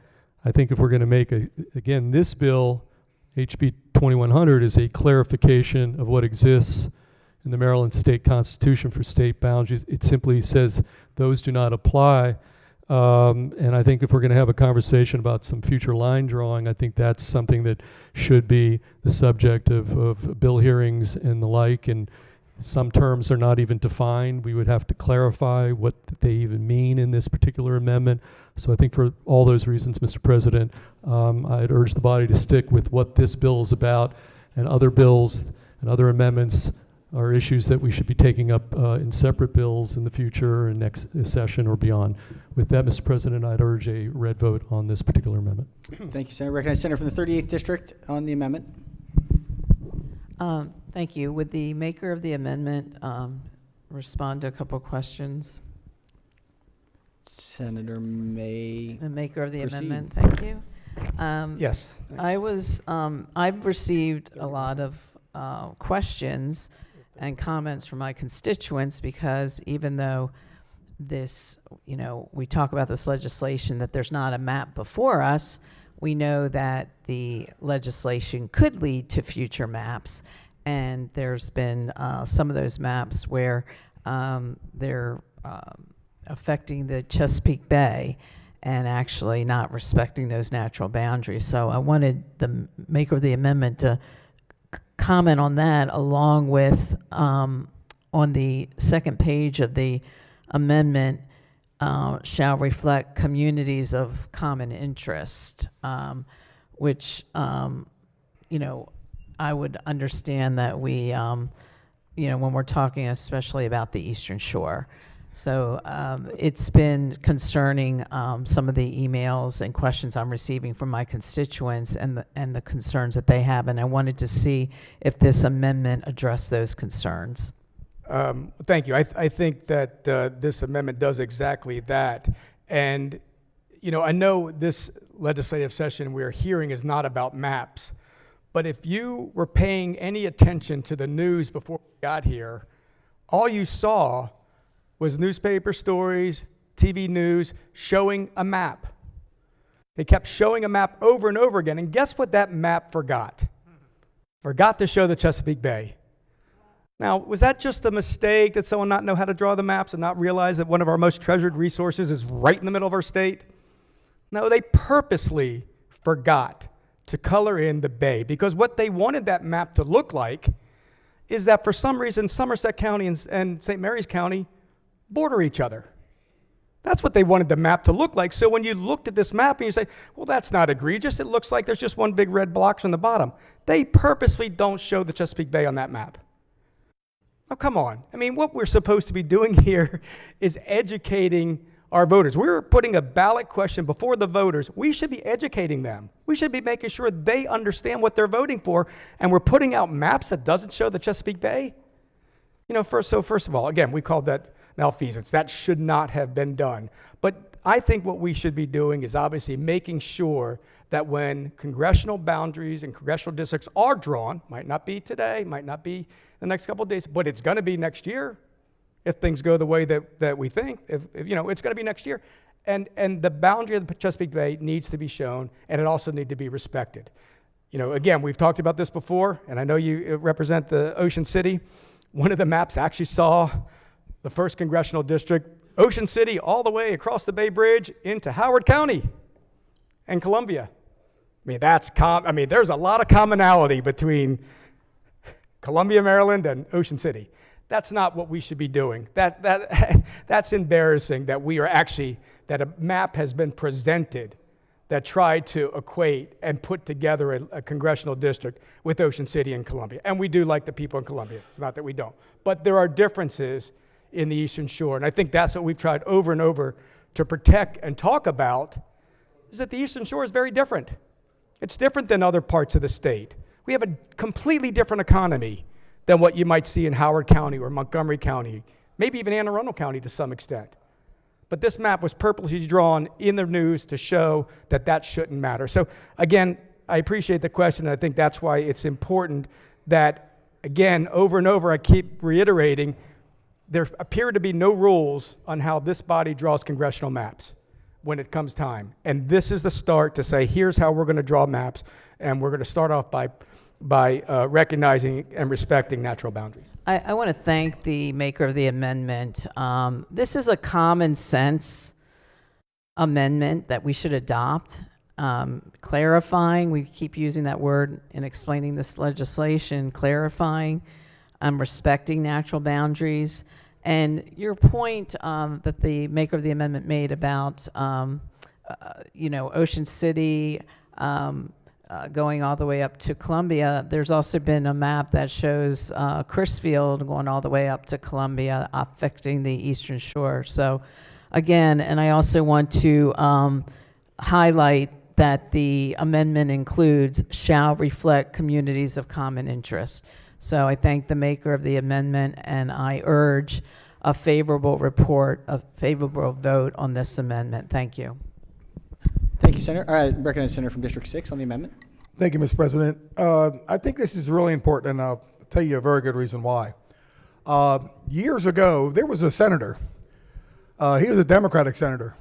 I think if we're going to make again, this bill, HB 2100, is a clarification of what exists in the Maryland State Constitution for state boundaries. It simply says those do not apply. And I think if we're going to have a conversation about some future line drawing, I think that's something that should be the subject of bill hearings and the like. And some terms are not even defined. We would have to clarify what they even mean in this particular amendment. So I think for all those reasons, Mr. President, I'd urge the body to stick with what this bill is about, and other bills and other amendments are issues that we should be taking up in separate bills in the future and next session or beyond. With that, Mr. President, I'd urge a red vote on this particular amendment. Thank you, Senator. Recognize Senator from the 38th District on the amendment. Thank you. Would the maker of the amendment respond to a couple of questions? Senator may The maker of the proceed. amendment, thank you. Yes. Thanks. I've received a lot of questions and comments from my constituents because even though this, you know, we talk about this legislation that there's not a map before us, we know that the legislation could lead to future maps. And there's been some of those maps where they're affecting the Chesapeake Bay and actually not respecting those natural boundaries. So I wanted the maker of the amendment to comment on that, along with on the second page of the amendment, shall reflect communities of common interest, which, you know, I would understand that we, you know, when we're talking especially about the Eastern Shore. So it's been concerning some of the emails and questions I'm receiving from my constituents and the concerns that they have, and I wanted to see if this amendment addressed those concerns. Thank you. I think that this amendment does exactly that. And, you know, I know this legislative session we're hearing is not about maps, but if you were paying any attention to the news before we got here, all you saw was newspaper stories, TV news, showing a map. They kept showing a map over and over again, and guess what that map forgot? Forgot to show the Chesapeake Bay. Now, was that just a mistake? Did someone not know how to draw the maps and not realize that one of our most treasured resources is right in the middle of our state? No, they purposely forgot to color in the bay, because what they wanted that map to look like is that for some reason Somerset County and St. Mary's County border each other. That's what they wanted the map to look like. So when you looked at this map and you say, well, that's not egregious, it looks like there's just one big red box on the bottom. They purposely don't show the Chesapeake Bay on that map. Now, come on. I mean, what we're supposed to be doing here is educating our voters. We're putting a ballot question before the voters. We should be educating them. We should be making sure they understand what they're voting for, and we're putting out maps that doesn't show the Chesapeake Bay. You know, first of all, again, we called that malfeasance. That should not have been done. But I think what we should be doing is obviously making sure that when congressional boundaries and congressional districts are drawn, might not be today, might not be the next couple of days, but it's going to be next year if things go the way that we think. If you know, it's going to be next year. And the boundary of the Chesapeake Bay needs to be shown, and it also needs to be respected. You know, again, we've talked about this before, and I know you represent the Ocean City. One of the maps actually saw the 1st Congressional District, Ocean City, all the way across the Bay Bridge into Howard County and Columbia. I mean, there's a lot of commonality between Columbia, Maryland, and Ocean City. That's not what we should be doing. That's embarrassing that that a map has been presented that tried to equate and put together a congressional district with Ocean City and Columbia. And we do like the people in Columbia. It's not that we don't. But there are differences in the Eastern Shore. And I think that's what we've tried over and over to protect and talk about, is that the Eastern Shore is very different. It's different than other parts of the state. We have a completely different economy than what you might see in Howard County or Montgomery County, maybe even Anne Arundel County to some extent. But this map was purposely drawn in the news to show that that shouldn't matter. So again, I appreciate the question. I think that's why it's important that, again, over and over, I keep reiterating, there appear to be no rules on how this body draws congressional maps when it comes time. And this is the start to say, here's how we're going to draw maps, and we're going to start off by recognizing and respecting natural boundaries. I want to thank the maker of the amendment. This is a common sense amendment that we should adopt. Clarifying, we keep using that word in explaining this legislation, clarifying, respecting natural boundaries. And your point that the maker of the amendment made about, Ocean City, going all the way up to Columbia, there's also been a map that shows Crisfield going all the way up to Columbia, affecting the Eastern Shore. So again, and I also want to highlight that the amendment includes shall reflect communities of common interest. So I thank the maker of the amendment, and I urge a favorable vote on this amendment. Thank you. Thank you, Senator. I recognize the Senator from District 6 on the amendment. Thank you, Mr. President. I think this is really important, and I'll tell you a very good reason why. Years ago, there was a senator. He was a Democratic senator.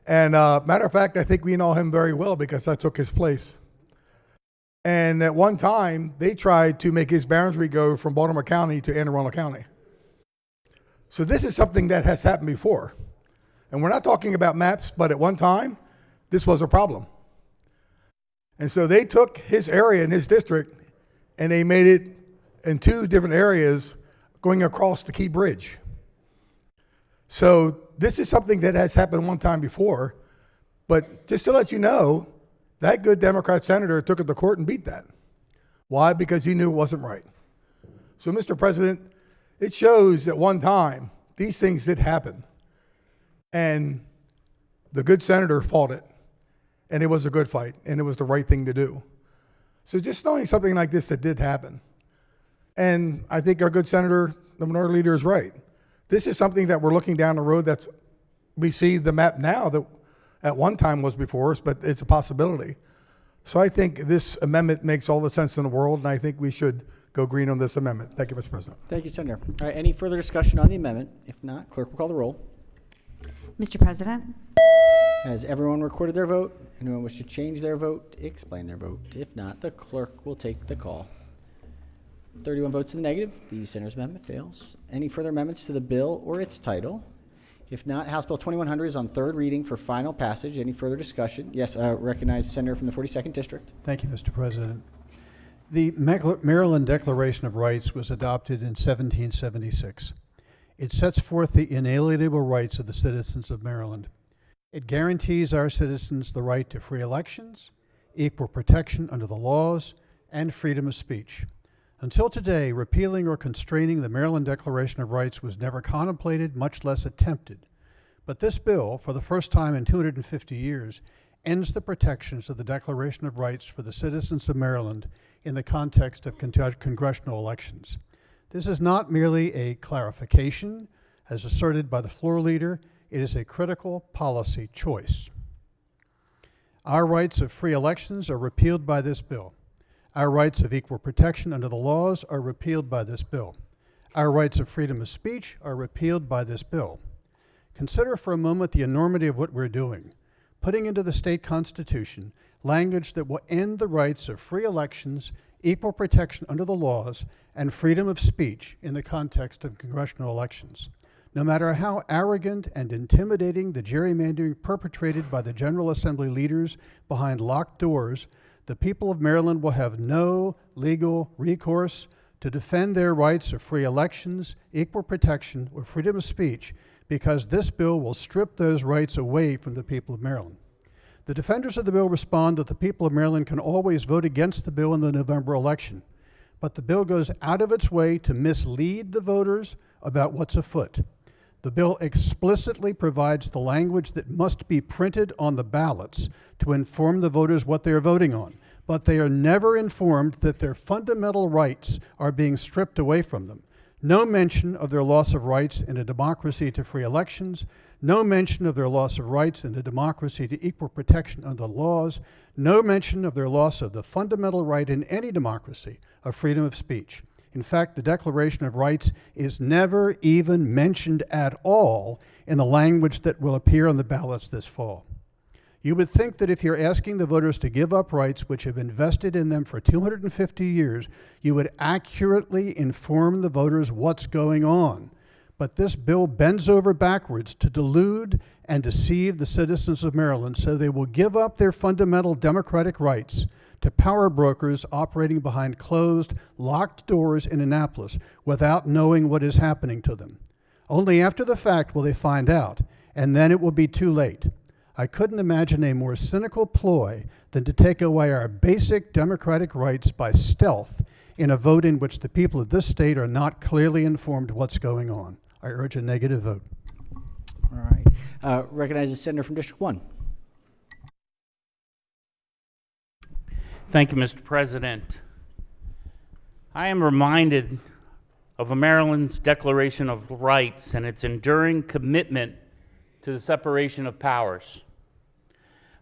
And matter of fact, I think we know him very well because I took his place. And at one time, they tried to make his boundary go from Baltimore County to Anne Arundel County. So this is something that has happened before. And we're not talking about maps, but at one time, this was a problem. And so they took his area in his district and they made it in 2 different areas going across the Key Bridge. So this is something that has happened one time before, but just to let you know, that good Democrat senator took it to court and beat that. Why? Because he knew it wasn't right. So, Mr. President, it shows at one time these things did happen. And the good senator fought it. And it was a good fight. And it was the right thing to do. So just knowing something like this that did happen. And I think our good senator, the minority leader, is right. This is something that we're looking down the road we see the map now that at one time was before us, but it's a possibility. So I think this amendment makes all the sense in the world, and I think we should go green on this amendment. Thank you, Mr. President. Thank you, Senator. All right, any further discussion on the amendment? If not, clerk will call the roll. Mr. President? Has everyone recorded their vote? Anyone wish to change their vote, explain their vote? If not, the clerk will take the call. 31 votes in the negative. The senator's amendment fails. Any further amendments to the bill or its title? If not, House Bill 2100 is on 3rd reading for final passage. Any further discussion? Yes, recognize the senator from the 42nd District. Thank you, Mr. President. The Maryland Declaration of Rights was adopted in 1776. It sets forth the inalienable rights of the citizens of Maryland. It guarantees our citizens the right to free elections, equal protection under the laws, and freedom of speech. Until today, repealing or constraining the Maryland Declaration of Rights was never contemplated, much less attempted. But this bill, for the first time in 250 years, ends the protections of the Declaration of Rights for the citizens of Maryland in the context of congressional elections. This is not merely a clarification, as asserted by the floor leader. It is a critical policy choice. Our rights of free elections are repealed by this bill. Our rights of equal protection under the laws are repealed by this bill. Our rights of freedom of speech are repealed by this bill. Consider for a moment the enormity of what we're doing, putting into the state constitution language that will end the rights of free elections, equal protection under the laws, and freedom of speech in the context of congressional elections. No matter how arrogant and intimidating the gerrymandering perpetrated by the General Assembly leaders behind locked doors, the people of Maryland will have no legal recourse to defend their rights of free elections, equal protection, or freedom of speech, because this bill will strip those rights away from the people of Maryland. The defenders of the bill respond that the people of Maryland can always vote against the bill in the November election, but the bill goes out of its way to mislead the voters about what's afoot. The bill explicitly provides the language that must be printed on the ballots to inform the voters what they are voting on, but they are never informed that their fundamental rights are being stripped away from them. No mention of their loss of rights in a democracy to free elections, no mention of their loss of rights in a democracy to equal protection under the laws, no mention of their loss of the fundamental right in any democracy of freedom of speech. In fact, the Declaration of Rights is never even mentioned at all in the language that will appear on the ballots this fall. You would think that if you're asking the voters to give up rights which have been vested in them for 250 years, you would accurately inform the voters what's going on. But this bill bends over backwards to delude and deceive the citizens of Maryland so they will give up their fundamental democratic rights to power brokers operating behind closed, locked doors in Annapolis without knowing what is happening to them. Only after the fact will they find out, and then it will be too late. I couldn't imagine a more cynical ploy than to take away our basic democratic rights by stealth in a vote in which the people of this state are not clearly informed what's going on. I urge a negative vote. All right. Recognize the senator from District 1. Thank you, Mr. President. I am reminded of Maryland's Declaration of Rights and its enduring commitment to the separation of powers.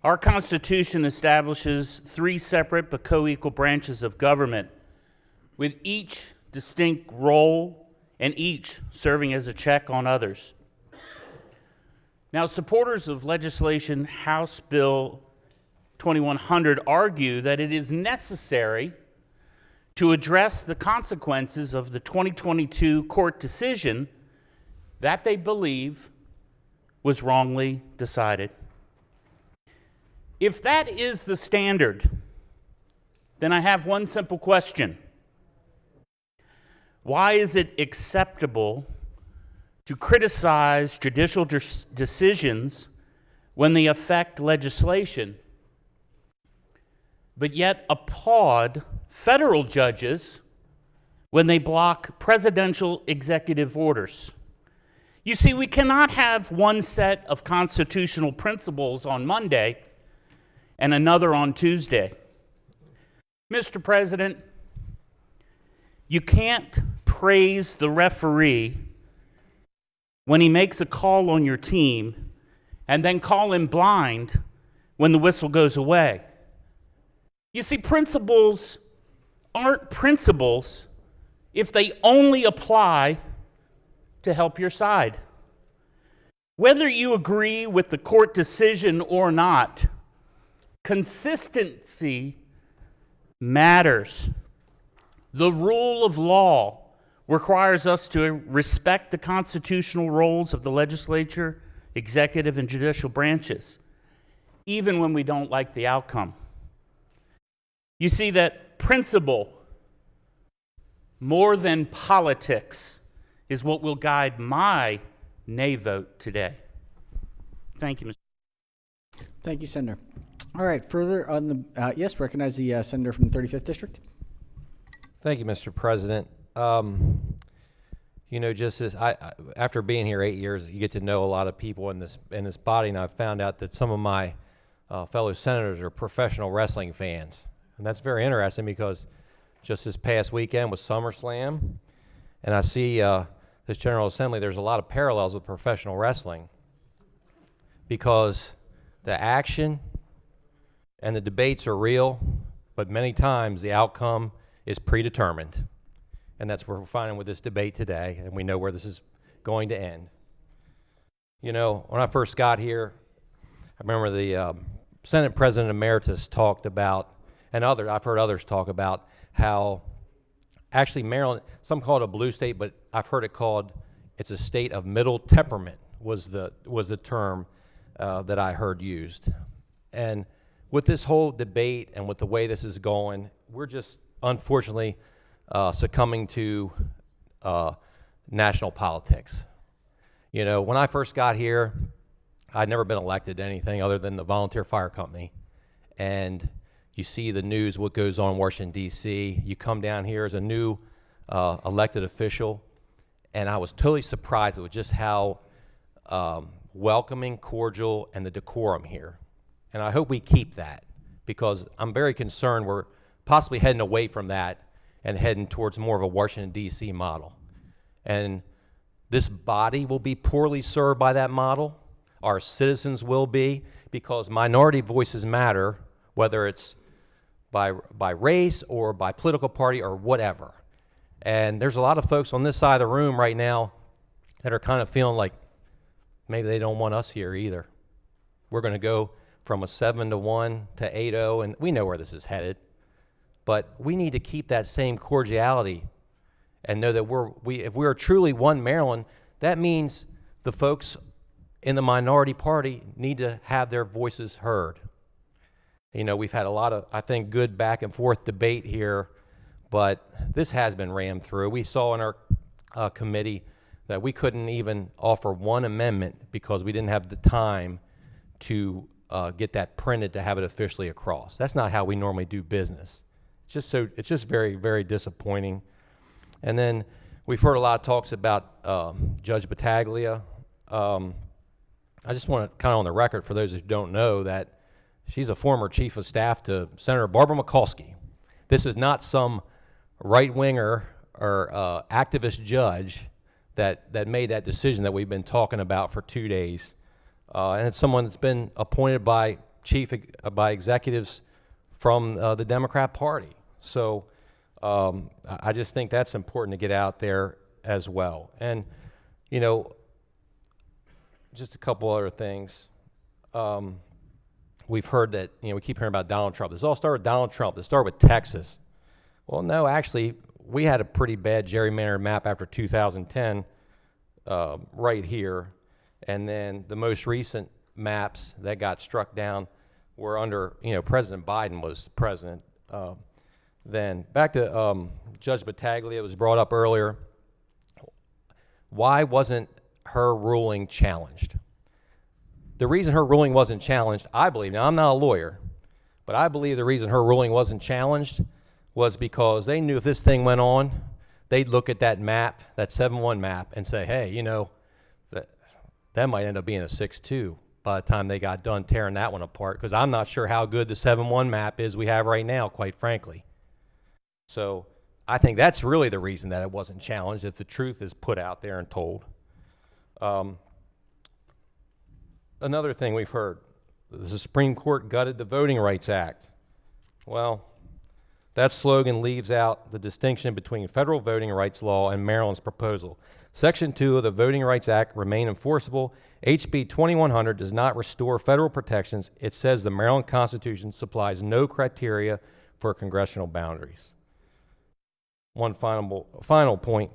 Our Constitution establishes 3 separate but co-equal branches of government, with each distinct role and each serving as a check on others. Now, supporters of legislation House Bill 2100 argue that it is necessary to address the consequences of the 2022 court decision that they believe was wrongly decided. If that is the standard, then I have one simple question. Why is it acceptable to criticize judicial decisions when they affect legislation, but yet applaud federal judges when they block presidential executive orders? You see, we cannot have one set of constitutional principles on Monday and another on Tuesday. Mr. President, you can't praise the referee when he makes a call on your team and then call him blind when the whistle goes away. You see, principles aren't principles if they only apply to help your side. Whether you agree with the court decision or not, consistency matters. The rule of law requires us to respect the constitutional roles of the legislature, executive, and judicial branches, even when we don't like the outcome. You see, that principle, more than politics, is what will guide my nay vote today. Thank you, Mr. Thank you, Senator. All right, further on the, yes, recognize the senator from the 35th District. Thank you, Mr. President. you know, just as after being here 8 years, you get to know a lot of people in this body, and I've found out that some of my fellow senators are professional wrestling fans, and that's very interesting because just this past weekend was SummerSlam, and I see this General Assembly. There's a lot of parallels with professional wrestling because the action and the debates are real, but many times the outcome is predetermined. And that's what we're finding with this debate today, and we know where this is going to end. You know, when I first got here, I remember the Senate President Emeritus talked about, and I've heard others talk about how actually Maryland, some call it a blue state, but I've heard it called, it's a state of middle temperament was the term that I heard used. And with this whole debate and with the way this is going, we're just unfortunately succumbing to national politics. You know, when I first got here, I'd never been elected to anything other than the volunteer fire company. And you see the news, what goes on in Washington, D.C. You come down here as a new elected official, and I was totally surprised with just how welcoming, cordial, and the decorum here. And I hope we keep that, because I'm very concerned we're possibly heading away from that and heading towards more of a Washington, D.C. model. And this body will be poorly served by that model. Our citizens will be, because minority voices matter, whether it's by race or by political party or whatever. And there's a lot of folks on this side of the room right now that are kind of feeling like maybe they don't want us here either. We're going to go from a 7-1 to 8-0, and we know where this is headed. But we need to keep that same cordiality and know that if we are truly one Maryland, that means the folks in the minority party need to have their voices heard. You know, we've had a lot of, I think, good back and forth debate here, but this has been rammed through. We saw in our committee that we couldn't even offer one amendment because we didn't have the time to get that printed to have it officially across. That's not how we normally do business. It's just very, very disappointing. And then we've heard a lot of talks about Judge Battaglia. I just want to kind of on the record for those who don't know that she's a former chief of staff to Senator Barbara Mikulski. This is not some right-winger or activist judge that made that decision that we've been talking about for 2 days. And it's someone that's been appointed by executives from the Democrat Party. So I just think that's important to get out there as well. And, you know, just a couple other things. We've heard that, you know, we keep hearing about Donald Trump. This all started with Donald Trump. This started with Texas. Well, no, actually, we had a pretty bad gerrymandered map after 2010 right here. And then the most recent maps that got struck down were under, you know, President Biden was president then. Back to Judge Battaglia, it was brought up earlier. Why wasn't her ruling challenged? The reason her ruling wasn't challenged, I believe, now I'm not a lawyer, but I believe the reason her ruling wasn't challenged was because they knew if this thing went on, they'd look at that map, that 7-1 map, and say, hey, you know, that might end up being a 6-2 by the time they got done tearing that one apart, because I'm not sure how good the 7-1 map is we have right now, quite frankly. So I think that's really the reason that it wasn't challenged, if the truth is put out there and told. Another thing we've heard, the Supreme Court gutted the Voting Rights Act. Well, that slogan leaves out the distinction between federal voting rights law and Maryland's proposal. Section 2 of the Voting Rights Act remain enforceable. HB 2100 does not restore federal protections. It says the Maryland Constitution supplies no criteria for congressional boundaries. One final point,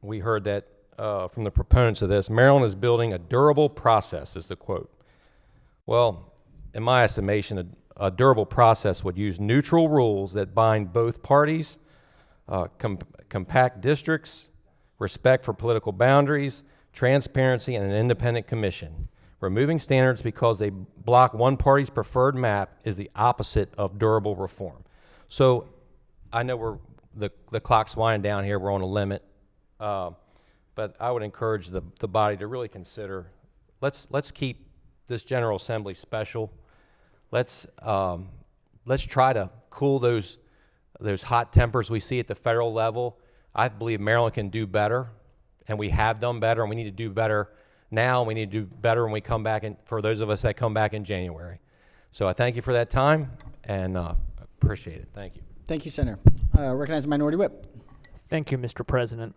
we heard that from the proponents of this, Maryland is building a durable process, is the quote. Well, in my estimation, a durable process would use neutral rules that bind both parties, compact districts, respect for political boundaries, transparency, and an independent commission. Removing standards because they block one party's preferred map is the opposite of durable reform. So I know the clock's winding down here, we're on a limit, But I would encourage the body to really consider, let's keep this General Assembly special. Let's try to cool those hot tempers we see at the federal level. I believe Maryland can do better, and we have done better, and we need to do better now. We need to do better when we come back, and for those of us that come back in January. So I thank you for that time, and appreciate it. Thank you. Thank you, Senator. Recognize the Minority Whip. Thank you, Mr. President.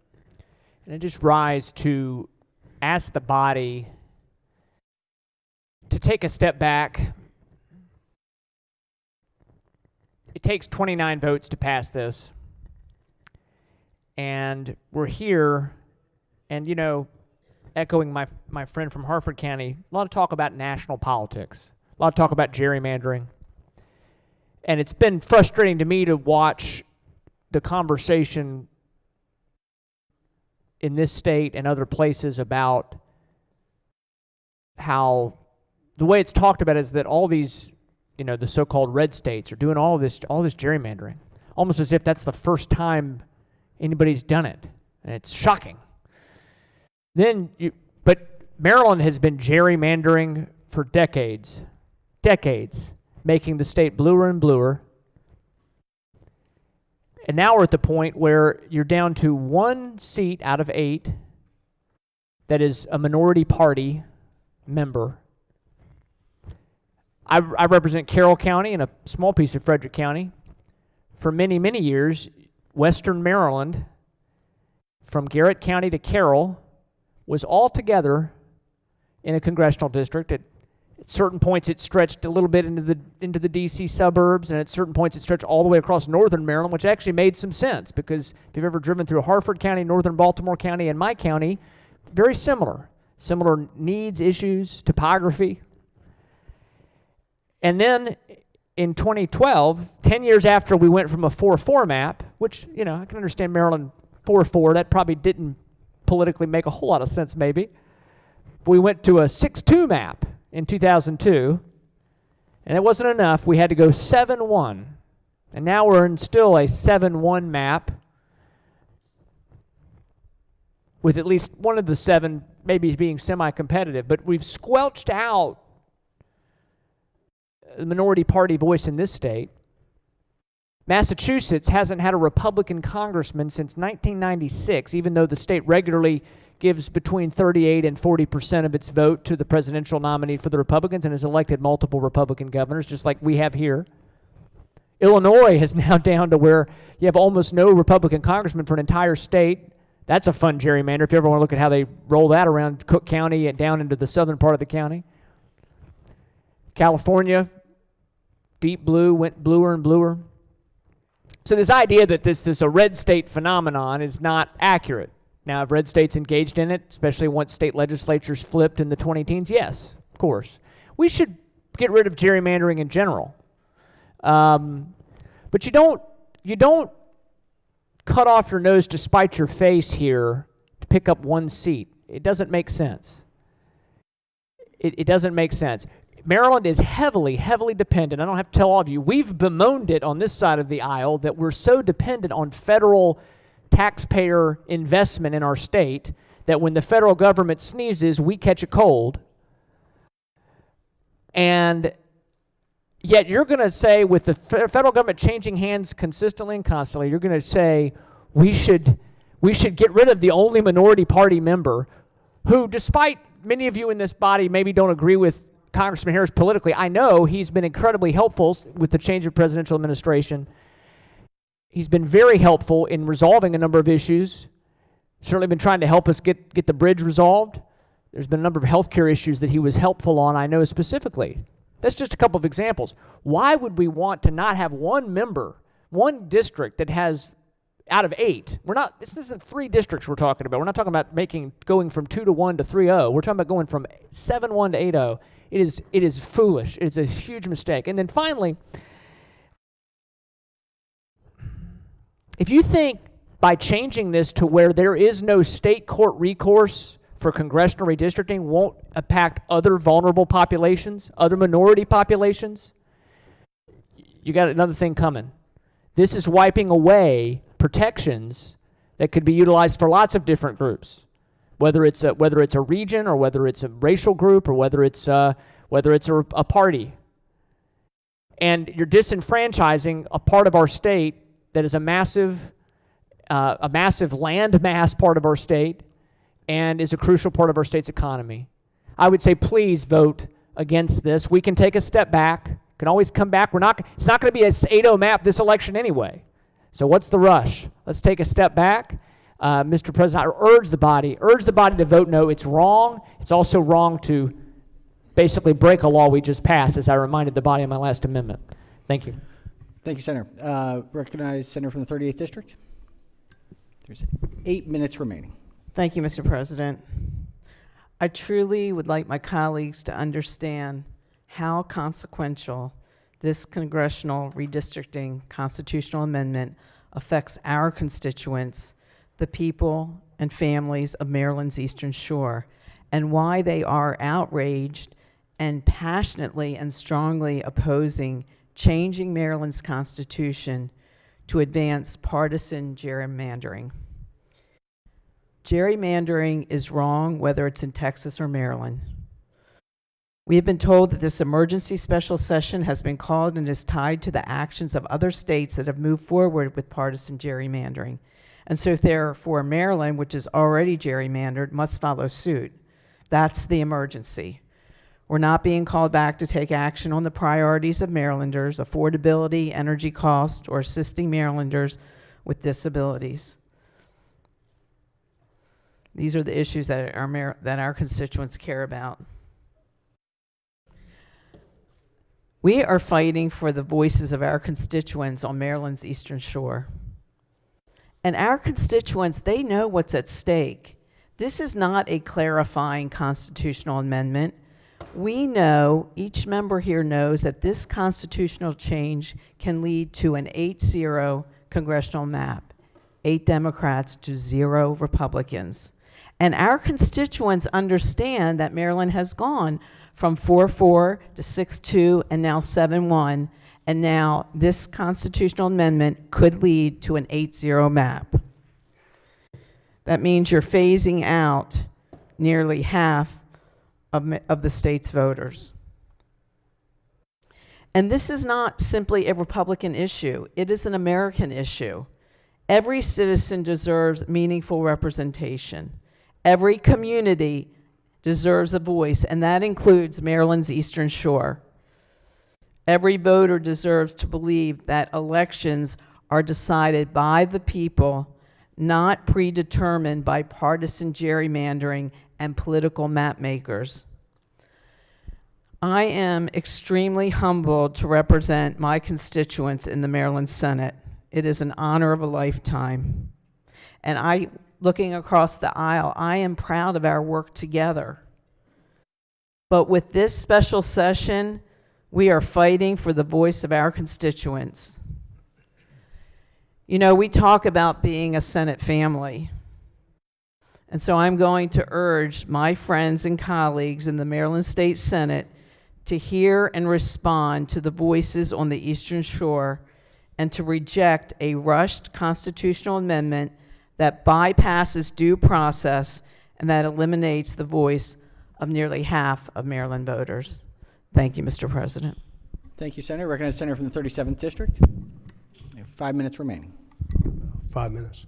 And I just rise to ask the body to take a step back. It takes 29 votes to pass this. And we're here, and, you know, echoing my friend from Harford County, a lot of talk about national politics, a lot of talk about gerrymandering. And it's been frustrating to me to watch the conversation in this state and other places about how the way it's talked about is that all these, you know, the so-called red states are doing all this gerrymandering, almost as if that's the first time anybody's done it, and it's shocking. But Maryland has been gerrymandering for decades, making the state bluer and bluer. And now we're at the point where you're down to 1 seat out of 8 that is a minority party member. I represent Carroll County and a small piece of Frederick County. For many, many years, Western Maryland, from Garrett County to Carroll, was all together in a congressional district. At certain points, it stretched a little bit into the D.C. suburbs, and at certain points, it stretched all the way across northern Maryland, which actually made some sense, because if you've ever driven through Harford County, northern Baltimore County, and my county, very similar needs, issues, topography. And then in 2012, 10 years after we went from a 4-4 map, which, you know, I can understand Maryland 4-4, that probably didn't politically make a whole lot of sense maybe. We went to a 6-2 map in 2002, and it wasn't enough. We had to go 7-1, and now we're in still a 7-1 map with at least one of the 7 maybe being semi-competitive, but we've squelched out the minority party voice in this state. Massachusetts hasn't had a Republican congressman since 1996, even though the state regularly gives between 38 and 40% of its vote to the presidential nominee for the Republicans and has elected multiple Republican governors, just like we have here. Illinois is now down to where you have almost no Republican congressman for an entire state. That's a fun gerrymander if you ever want to look at how they roll that around Cook County and down into the southern part of the county. California, deep blue, went bluer and bluer. So this idea that this is a red state phenomenon is not accurate. Now, have red states engaged in it, especially once state legislatures flipped in the 2010s? Yes, of course. We should get rid of gerrymandering in general. But you don't cut off your nose to spite your face here to pick up 1 seat. It doesn't make sense. It doesn't make sense. Maryland is heavily, heavily dependent. I don't have to tell all of you. We've bemoaned it on this side of the aisle that we're so dependent on federal taxpayer investment in our state that when the federal government sneezes, we catch a cold. And yet you're going to say, with the federal government changing hands consistently and constantly, you're going to say we should get rid of the only minority party member who, despite many of you in this body maybe don't agree with Congressman Harris politically, I know he's been incredibly helpful with the change of presidential administration. He's been very helpful in resolving a number of issues. Certainly been trying to help us get the bridge resolved. There's been a number of healthcare issues that he was helpful on, I know specifically. That's just a couple of examples. Why would we want to not have one member, one district that has, out of 8, this isn't 3 districts we're talking about. We're not talking about going from 2-1 to 3-0. We're talking about going from 7-1 to 8-0. It is foolish. It's a huge mistake. And then finally, if you think by changing this to where there is no state court recourse for congressional redistricting won't impact other vulnerable populations, other minority populations, you got another thing coming. This is wiping away protections that could be utilized for lots of different groups, whether it's a region or whether it's a racial group or whether it's a party. And you're disenfranchising a part of our state that is a massive land mass part of our state and is a crucial part of our state's economy. I would say please vote against this. We can take a step back, can always come back. It's not going to be a 8-0 map this election anyway. So what's the rush? Let's take a step back. Mr. President, I urge the body to vote no. It's wrong. It's also wrong to basically break a law we just passed, as I reminded the body in my last amendment. Thank you. Thank you, Senator. Recognize Senator from the 38th District. There's 8 minutes remaining. Thank you, Mr. President. I truly would like my colleagues to understand how consequential this congressional redistricting constitutional amendment affects our constituents, the people and families of Maryland's Eastern Shore, and why they are outraged and passionately and strongly opposing changing Maryland's Constitution to advance partisan gerrymandering. Gerrymandering is wrong whether it's in Texas or Maryland. We have been told that this emergency special session has been called and is tied to the actions of other states that have moved forward with partisan gerrymandering. And so therefore Maryland, which is already gerrymandered, must follow suit. That's the emergency. We're not being called back to take action on the priorities of Marylanders, affordability, energy cost, or assisting Marylanders with disabilities. These are the issues that our constituents care about. We are fighting for the voices of our constituents on Maryland's Eastern Shore. And our constituents, they know what's at stake. This is not a clarifying constitutional amendment. We know, each member here knows, that this constitutional change can lead to an 8-0 congressional map, 8 Democrats to 0 Republicans. And our constituents understand that Maryland has gone from 4-4 to 6-2 and now 7-1, and now this constitutional amendment could lead to an 8-0 map. That means you're phasing out nearly half of the state's voters. And this is not simply a Republican issue. It is an American issue. Every citizen deserves meaningful representation. Every community deserves a voice, and that includes Maryland's Eastern Shore. Every voter deserves to believe that elections are decided by the people, not predetermined by partisan gerrymandering and political map makers. I am extremely humbled to represent my constituents in the Maryland Senate. It is an honor of a lifetime. And looking across the aisle, I am proud of our work together. But with this special session, we are fighting for the voice of our constituents. You know, we talk about being a Senate family. And so I'm going to urge my friends and colleagues in the Maryland State Senate to hear and respond to the voices on the Eastern Shore and to reject a rushed constitutional amendment that bypasses due process and that eliminates the voice of nearly half of Maryland voters. Thank you, Mr. President. Thank you, Senator. Recognize Senator from the 37th District. You have 5 minutes remaining. 5 minutes.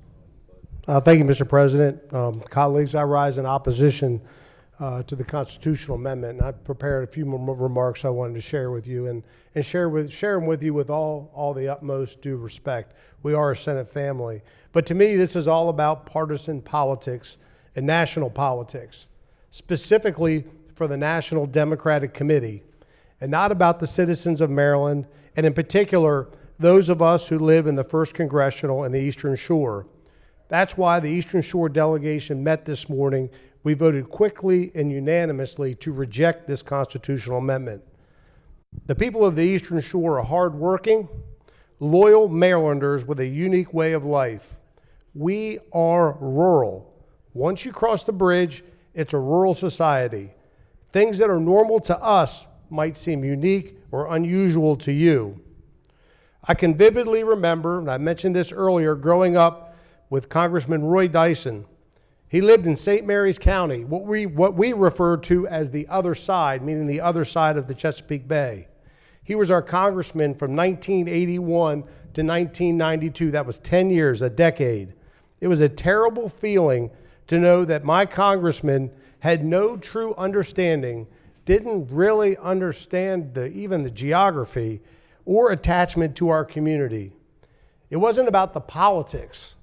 Thank you, Mr. President. Colleagues, I rise in opposition to the constitutional amendment, and I've prepared a few more remarks I wanted to share with you and share them with you with all the utmost due respect. We are a Senate family. But to me, this is all about partisan politics and national politics, specifically for the National Democratic Committee, and not about the citizens of Maryland, and in particular, those of us who live in the 1st Congressional and the Eastern Shore. That's why the Eastern Shore delegation met this morning. We voted quickly and unanimously to reject this constitutional amendment. The people of the Eastern Shore are hardworking, loyal Marylanders with a unique way of life. We are rural. Once you cross the bridge, it's a rural society. Things that are normal to us might seem unique or unusual to you. I can vividly remember, and I mentioned this earlier, growing up with Congressman Roy Dyson. He lived in St. Mary's County, what we refer to as the other side, meaning the other side of the Chesapeake Bay. He was our congressman from 1981 to 1992. That was 10 years, a decade. It was a terrible feeling to know that my congressman had no true understanding, didn't really understand even the geography or attachment to our community. It wasn't about the politics.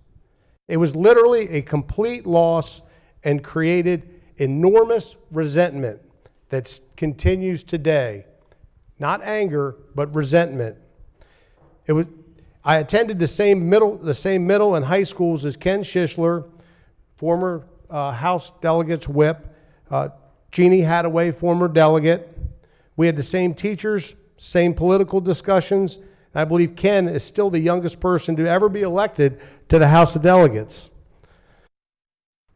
It was literally a complete loss and created enormous resentment that continues today. Not anger, but resentment. I attended the same middle and high schools as Ken Schischler, former House Delegates Whip, Jeannie Hadaway, former delegate. We had the same teachers, same political discussions. I believe Ken is still the youngest person to ever be elected to the House of Delegates.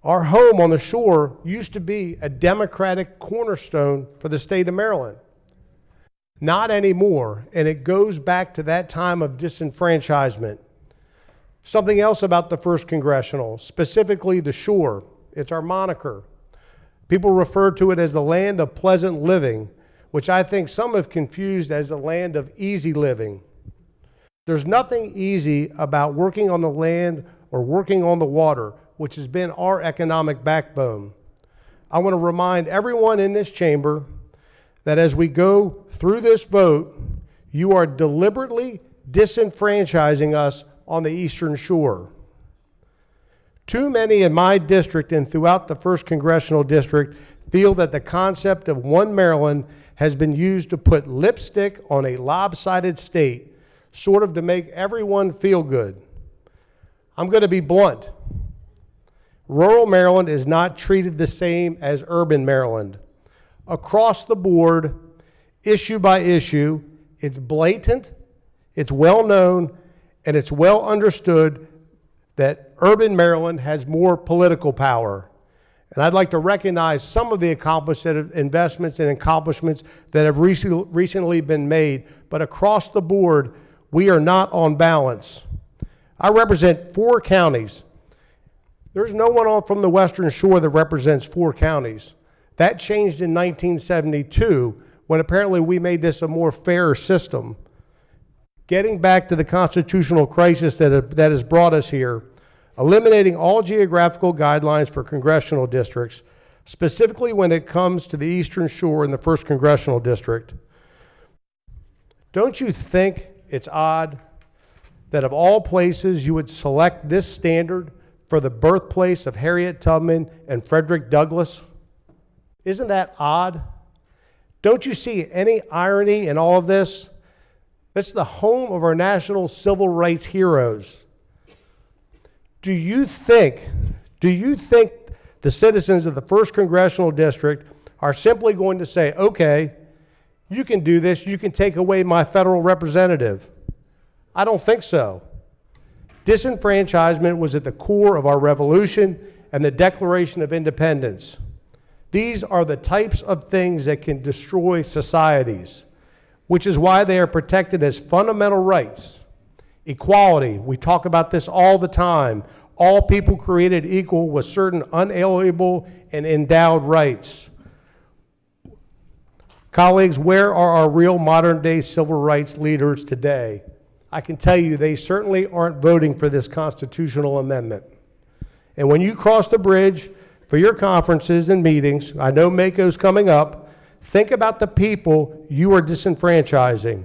Our home on the shore used to be a Democratic cornerstone for the state of Maryland. Not anymore, and it goes back to that time of disenfranchisement. Something else about the 1st Congressional, specifically the shore. It's our moniker. People refer to it as the land of pleasant living, which I think some have confused as the land of easy living. There's nothing easy about working on the land or working on the water, which has been our economic backbone. I want to remind everyone in this chamber that as we go through this vote, you are deliberately disenfranchising us on the Eastern Shore. Too many in my district and throughout the 1st Congressional District feel that the concept of one Maryland has been used to put lipstick on a lopsided state, sort of to make everyone feel good. I'm going to be blunt. Rural Maryland is not treated the same as urban Maryland. Across the board, issue by issue, it's blatant, it's well known, and it's well understood that urban Maryland has more political power. And I'd like to recognize some of the investments and accomplishments that have recently been made, but across the board, we are not on balance. I represent 4 counties. There's no one from the Western Shore that represents 4 counties. That changed in 1972 when apparently we made this a more fair system. Getting back to the constitutional crisis that has brought us here, eliminating all geographical guidelines for congressional districts, specifically when it comes to the Eastern Shore and the 1st Congressional District. Don't you think it's odd that of all places you would select this standard for the birthplace of Harriet Tubman and Frederick Douglass? Isn't that odd? Don't you see any irony in all of this? This is the home of our national civil rights heroes. Do you think the citizens of the 1st Congressional District are simply going to say, okay, you can do this, you can take away my federal representative? I don't think so. Disenfranchisement was at the core of our revolution and the Declaration of Independence. These are the types of things that can destroy societies, which is why they are protected as fundamental rights. Equality, we talk about this all the time. All people created equal with certain unalienable and endowed rights. Colleagues, where are our real modern-day civil rights leaders today? I can tell you they certainly aren't voting for this constitutional amendment. And when you cross the bridge for your conferences and meetings, I know MAKO's coming up, think about the people you are disenfranchising.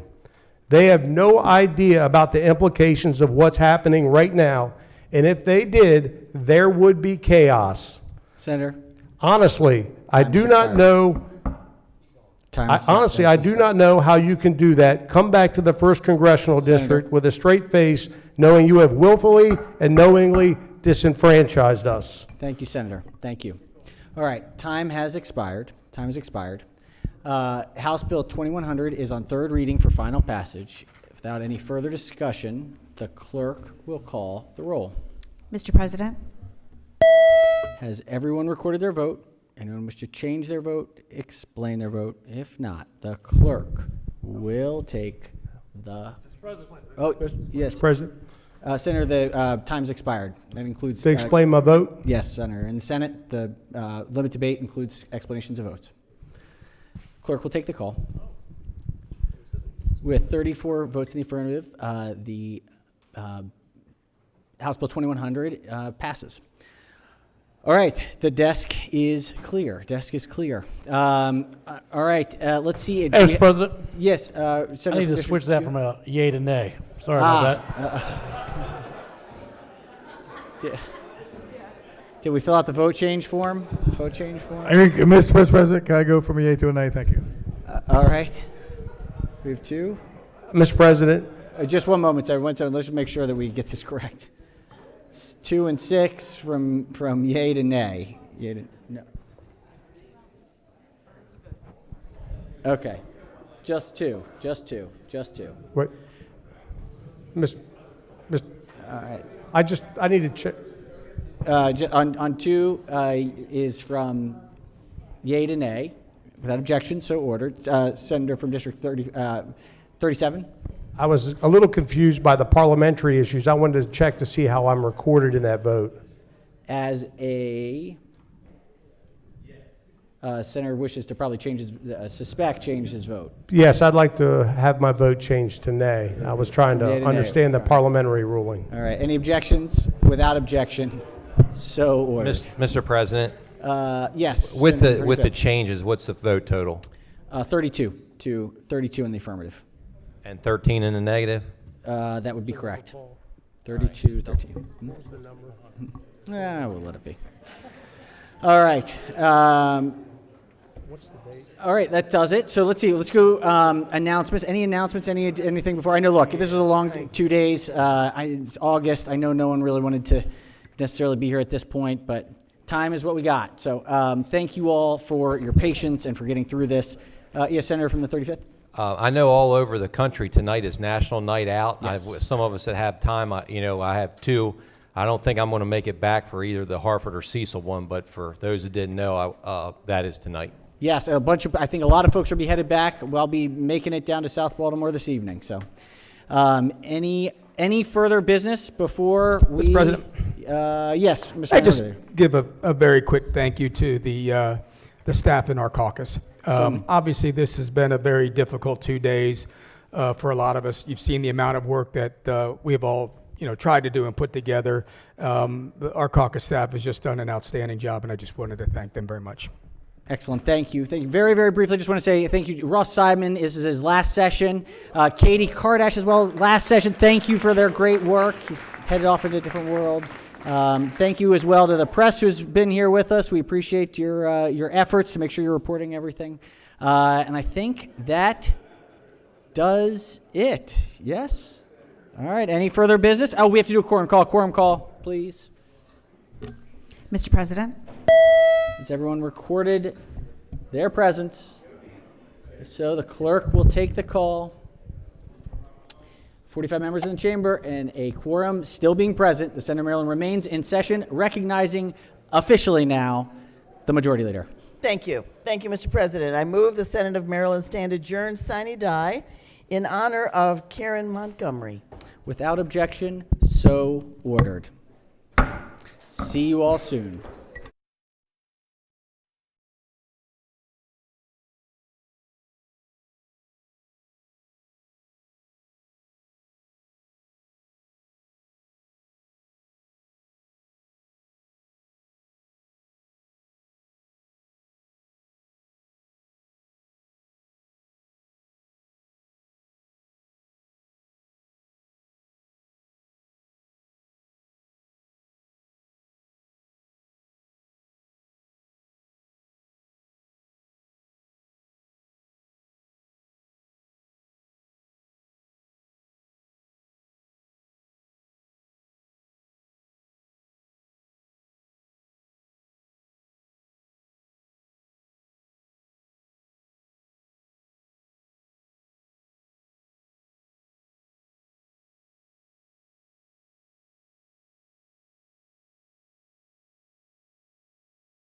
They have no idea about the implications of what's happening right now, and if they did, there would be chaos. Senator? Honestly, I do not know how you can do that. Come back to the 1st Congressional District with a straight face, knowing you have willfully and knowingly disenfranchised us. Thank you, Senator. Thank you. All right, time has expired. Time has expired. House Bill 2100 is on 3rd reading for final passage. Without any further discussion, the clerk will call the roll. Mr. President? Has everyone recorded their vote? Anyone wish to change their vote, explain their vote? If not, the clerk will take the... President. Oh, yes. President, Senator, the time's expired. That includes. To explain my vote? Yes, Senator. In the Senate, the limit debate includes explanations of votes. Clerk will take the call. With 34 votes in the affirmative, the House Bill 2100 passes. All right, the desk is clear. Desk is clear. All right, let's see. Hey, Mr. President. Yes, I need to switch that from a yay to nay. Sorry about that. Did we fill out the vote change form? Vote change form? Mr. President, can I go from a yay to a nay? Thank you. All right. We have two. Mr. President. Just one moment, sir. One second. Let's just make sure that we get this correct. 2 and 6 from yay to nay. Yay to, no. Okay. Just two. Wait. Mr. All right. I need to check. On 2 is from yay to nay, without objection, so ordered. Senator from District 37. I was a little confused by the parliamentary issues. I wanted to check to see how I'm recorded in that vote. As a senator wishes to probably change his, change his vote. Yes, I'd like to have my vote changed to nay. I was trying to understand the parliamentary ruling. All right. Any objections? Without objection, so ordered. Mr. President. Yes. With the changes, what's the vote total? 32 to 32 in the affirmative. And 13 in the negative? That would be correct. 32, 13. We'll let it be. All right. All right, that does it. So let's see. Let's go announcements. Any announcements? Anything before? I know. Look, this was a long 2 days. It's August. I know no one really wanted to necessarily be here at this point, but time is what we got. So thank you all for your patience and for getting through this. Yes, Senator from the 35th. I know all over the country tonight is National Night Out. Yes. Some of us that have time, I have two. I don't think I'm going to make it back for either the Hartford or Cecil one, but for those that didn't know, that is tonight. Yes, I think a lot of folks will be headed back. I'll be making it down to South Baltimore this evening. So, any further business before we? Mr. President? Yes, Mr. I just Manager. give a very quick thank you to the staff in our caucus. Obviously, this has been a very difficult 2 days for a lot of us. You've seen the amount of work that we have all tried to do and put together. Our caucus staff has just done an outstanding job, and I just wanted to thank them very much. Excellent. Thank you. Thank you. Very, very briefly, just want to say thank you to Ross Simon. This is his last session. Katie Kardash as well, last session. Thank you for their great work. He's headed off into a different world. Thank you as well to the press who's been here with us. We appreciate your efforts to make sure you're reporting everything. And I think that does it. Yes? All right. Any further business? Oh, we have to do a quorum call. Quorum call, please. Mr. President? Has everyone recorded their presence? If so, the clerk will take the call. 45 members in the chamber and a quorum still being present. The Senate of Maryland remains in session, recognizing officially now the Majority Leader. Thank you. Thank you, Mr. President. I move the Senate of Maryland stand adjourned sine die in honor of Karen Montgomery. Without objection, so ordered. See you all soon.